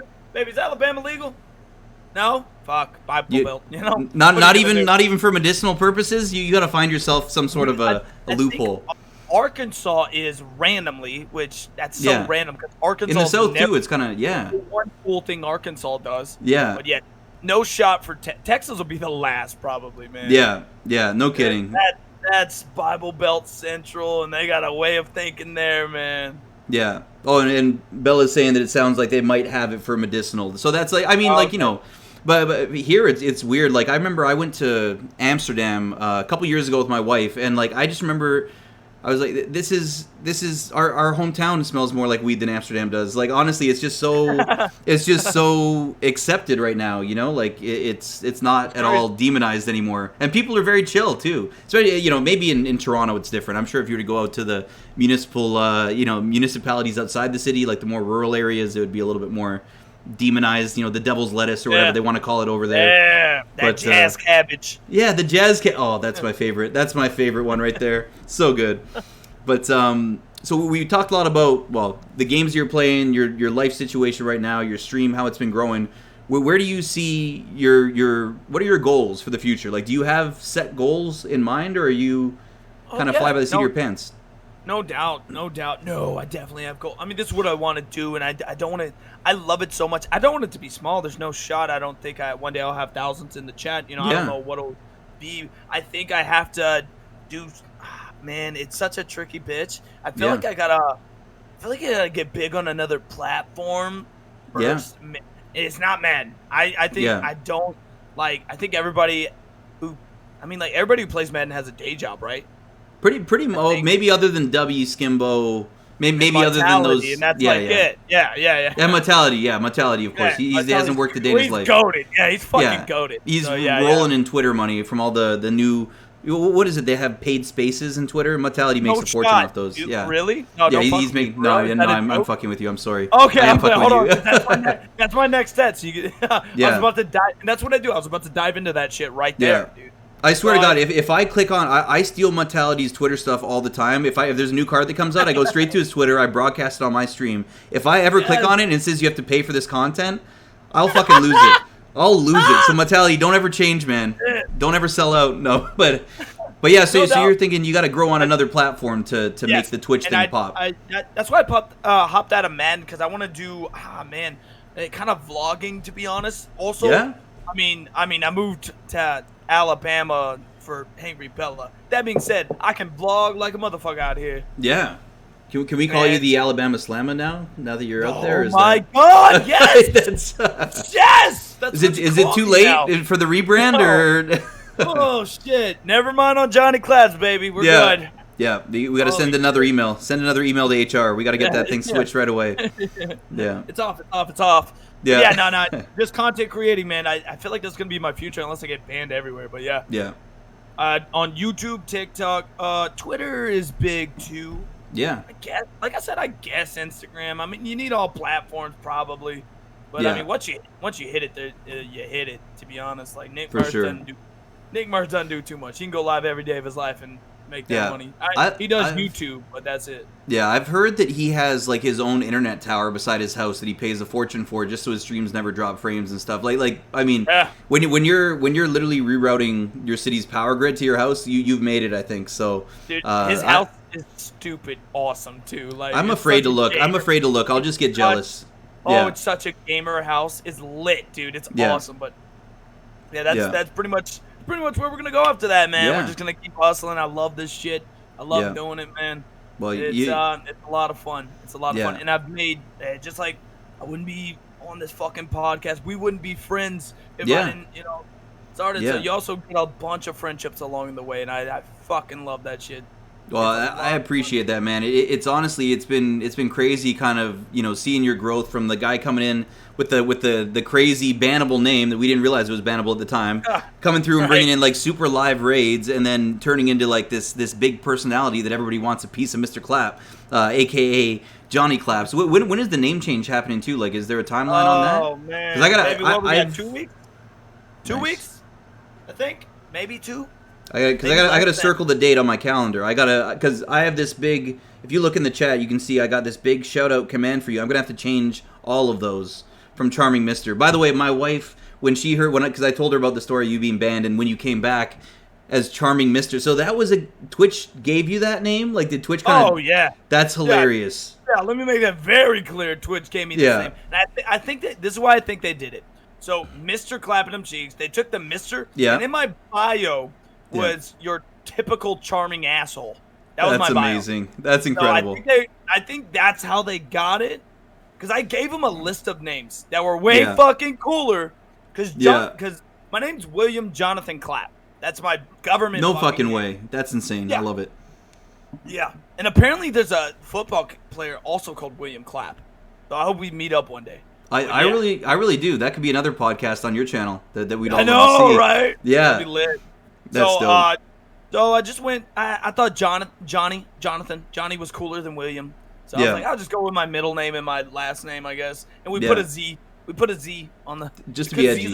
is Alabama legal? No, fuck Bible Belt. You know, not even for medicinal purposes. You got to find yourself some sort of a loophole. Arkansas is randomly, which that's so random because Arkansas in the South too. It's kind of one cool thing Arkansas does. Yeah, but yet no shot for Texas will be the last probably, man. Yeah, no kidding. That's Bible Belt Central, and they got a way of thinking there, man. Yeah. Oh, and Bella's saying that it sounds like they might have it for medicinal. So that's like, I mean, like, you know, but here it's weird. Like, I remember I went to Amsterdam a couple years ago with my wife, and like I just remember I was like, this is our hometown smells more like weed than Amsterdam does. Like, honestly, it's just so accepted right now, you know? Like, it's not at all demonized anymore. And people are very chill, too. So, you know, maybe in Toronto it's different. I'm sure if you were to go out to the municipalities outside the city, like the more rural areas, it would be a little bit more demonized, you know, the devil's lettuce or whatever they want to call it over there. Yeah, that jazz cabbage. Yeah, the jazz oh, that's my favorite. That's my favorite one right there. So good. But so we talked a lot about, well, the games you're playing, your life situation right now, your stream, how it's been growing. Where do you see your what are your goals for the future? Like, do you have set goals in mind, or are you kind of fly by the seat of your pants? No doubt. No, I definitely have goals. I mean, this is what I want to do, and I don't want to. I love it so much. I don't want it to be small. There's no shot. I don't think one day I'll have thousands in the chat. You know, I don't know what it'll be. I think I have to do. Man, it's such a tricky bitch. I feel like I gotta get big on another platform first. Yeah. It's not Madden. I think I don't like. I think everybody who plays Madden has a day job, right? Pretty maybe other than W Skimbo, maybe other than those, and that's it. Yeah. And Mortality, of course. He hasn't worked a day in his life. He's goated. Yeah, he's fucking goated. He's rolling in Twitter money from all the new. What is it? They have paid spaces in Twitter. Mortality makes a fortune off those. Really? No, he's making. I'm fucking with you. I'm sorry. Okay, hold on. That's my next step. So I was about to dive, and that's what I do. I was about to dive into that shit right there, dude. I swear to God, if I click on, I steal Mortality's Twitter stuff all the time. If there's a new card that comes out, I go straight to his Twitter. I broadcast it on my stream. If I ever click on it and it says you have to pay for this content, I'll fucking lose it. I'll lose it. So Mortality, don't ever change, man. Don't ever sell out. No, but yeah. So you're thinking you got to grow on another platform to make the Twitch thing pop. That's why I hopped out of Madden, because I want to do kind of vlogging, to be honest. Also, I mean, I moved to Alabama for Hangry Bella. That being said, I can vlog like a motherfucker out here. Yeah. Can we call you the Alabama Slammer now that you're out there? Oh my God! Yes. Yes. Is it too late for the rebrand or? Oh shit! Never mind on JohnnyCollapz, baby. We're good. Yeah, we got to send another email. Send another email to HR. We got to get that thing switched right away. Yeah. It's off. Yeah. No. Just content creating, man. I feel like that's gonna be my future unless I get banned everywhere. But yeah. Yeah. On YouTube, TikTok, Twitter is big too. Yeah. I guess, like I said, Instagram. I mean, you need all platforms probably. But I mean, once you hit it, you hit it. To be honest, like Nick Marsh doesn't do too much. He can go live every day of his life and make that money. He does YouTube, but that's it. Yeah, I've heard that he has like his own internet tower beside his house that he pays a fortune for, just so his streams never drop frames and stuff. Like I mean, when you're literally rerouting your city's power grid to your house, you've made it, I think. So dude, his house is stupid awesome too. Like I'm afraid to look. I'll just get jealous. It's such a gamer house. It's lit, dude. It's awesome. But that's pretty much where we're gonna go after that, man. We're just gonna keep hustling. I love this shit. I love doing it, man. Well, it's a lot of fun. It's a lot of fun, and I've made just like I wouldn't be on this fucking podcast. We wouldn't be friends if I didn't, started. So you also get a bunch of friendships along the way, and I fucking love that shit. Well, I appreciate that, man. It's honestly, it's been crazy, kind of, seeing your growth from the guy coming in with the crazy bannable name that we didn't realize it was bannable at the time, coming through and bringing in like super live raids, and then turning into like this big personality that everybody wants a piece of Mr. Clapp, a.k.a. JohnnyCollapz. When is the name change happening too? Like, is there a timeline on that? Oh man, I got 2 weeks. 2 weeks, I think, maybe 2. I gotta circle the date on my calendar. Because I have this big. If you look in the chat, you can see I got this big shout out command for you. I'm gonna have to change all of those from Charming Mister. By the way, my wife, when she heard because I told her about the story of you being banned and when you came back as Charming Mister. So that was Twitch gave you that name? Like, did Twitch kind of... Oh, yeah. That's hilarious. Yeah, let me make that very clear. Twitch gave me this name. And I think that this is why I think they did it. So, Mr. Clapping Them Cheeks, they took the Mr. Yeah. And in my bio was your typical charming asshole. That was my bio. That's amazing. That's incredible. So I think that's how they got it. Because I gave them a list of names that were way fucking cooler. Because my name's William Jonathan Clapp. That's my government. No fucking way. That's insane. Yeah. I love it. Yeah. And apparently there's a football player also called William Clapp. So I hope we meet up one day. I really do. That could be another podcast on your channel that we'd all I know, want to see. Right? Yeah. That'd be lit. That's dope. So I just went. I thought Johnny was cooler than William. So I was like, I'll just go with my middle name and my last name, I guess. And we put a Z. We put a Z on the just to be edgy.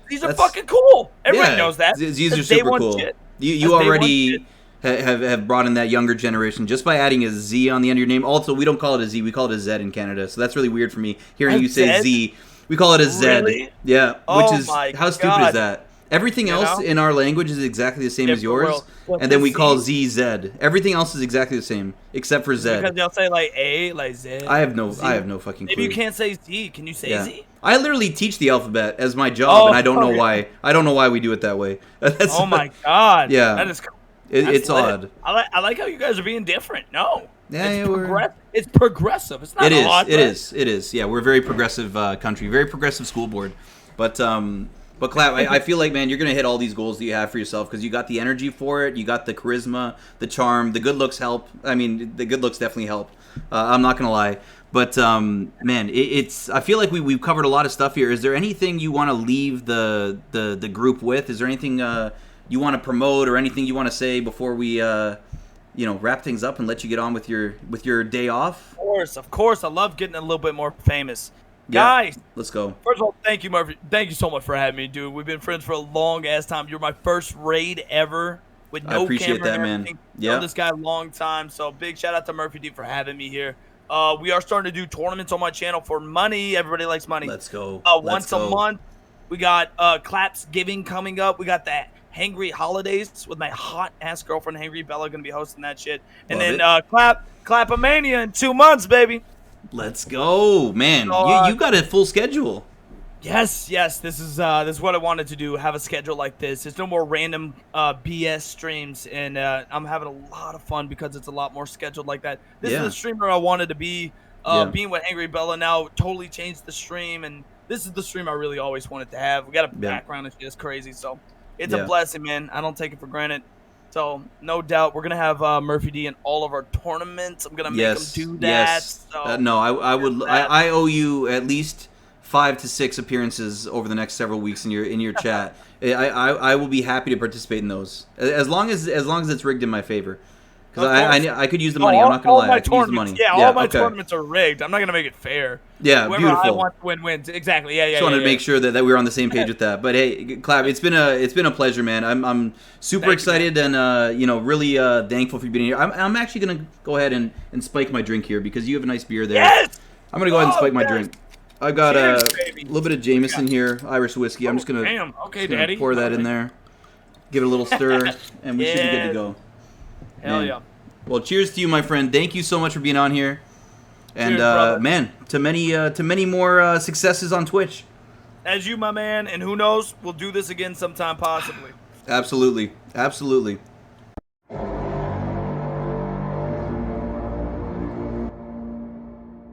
These are fucking cool. Everybody knows that. Z's are super cool. You already have brought in that younger generation just by adding a Z on the end of your name. Also, we don't call it a Z. We call it a Z in Canada. So that's really weird for me hearing you say Z. We call it a Z. Really? Yeah. Which is how stupid is that? Everything else in our language is exactly the same as yours, and then we call Z Z. Everything else is exactly the same except for Z. Because they'll say like A, like Z. I have no fucking clue. Maybe you can't say Z. Can you say Z? I literally teach the alphabet as my job, and I don't know why. I don't know why we do it that way. Oh my god! Yeah, that is. It's odd. I like how you guys are being different. No. Yeah, it's progressive. It's not odd. It is. Yeah, we're a very progressive country, very progressive school board, but Clap, I feel like, man, you're going to hit all these goals that you have for yourself because you got the energy for it, you got the charisma, the charm, the good looks help. I mean, the good looks definitely help. I'm not going to lie. But, man, I feel like we've covered a lot of stuff here. Is there anything you want to leave the group with? Is there anything you want to promote or anything you want to say before we wrap things up and let you get on with your day off? Of course. I love getting a little bit more famous. Yeah, guys, let's go. First of all, thank you, Murphy. Thank you so much for having me, dude. We've been friends for a long ass time. You're my first raid ever with no appreciate camera that, and man. Yeah, this guy a long time. So big shout out to Murphy D for having me here. We are starting to do tournaments on my channel for money. Everybody likes money. Let's go. Once a month. We got Claps Giving coming up. We got that Hangry Holidays with my hot ass girlfriend Hangry Bella gonna be hosting that shit. And Clapamania in 2 months, baby. Let's go, man. You got a full schedule. Yes. This is what I wanted to do. Have a schedule like this. There's no more random BS streams, and I'm having a lot of fun because it's a lot more scheduled like that. This is the streamer I wanted to be. Being with Angry Bella now totally changed the stream, and this is the stream I really always wanted to have. We got a background and shit is crazy, so it's a blessing, man. I don't take it for granted. So, no doubt, we're going to have Murphy D in all of our tournaments. I'm going to make him do that. Yes. So, no, I owe you at least 5 to 6 appearances over the next several weeks in your chat. I will be happy to participate in those. As long as it's rigged in my favor. Because I could use the money. I'm not going to lie. I could use the money. Yeah, all my tournaments are rigged. I'm not going to make it fair. Yeah, Whoever beautiful. I want to win wins. Exactly. Yeah. Just wanted to make sure that we were on the same page with that. But hey, Clap, it's been a pleasure, man. I'm super excited and really thankful for you being here. I'm actually going to go ahead and spike my drink here because you have a nice beer there. Yes! I'm going to go ahead and spike my drink. I've got a little bit of Jameson here, Irish whiskey. I'm just going to pour that in there. Give it a little stir, and we should be good to go. Hell yeah. Well, cheers to you, my friend. Thank you so much for being on here. And, man, to many more successes on Twitch. As you, my man, and who knows, we'll do this again sometime possibly. Absolutely.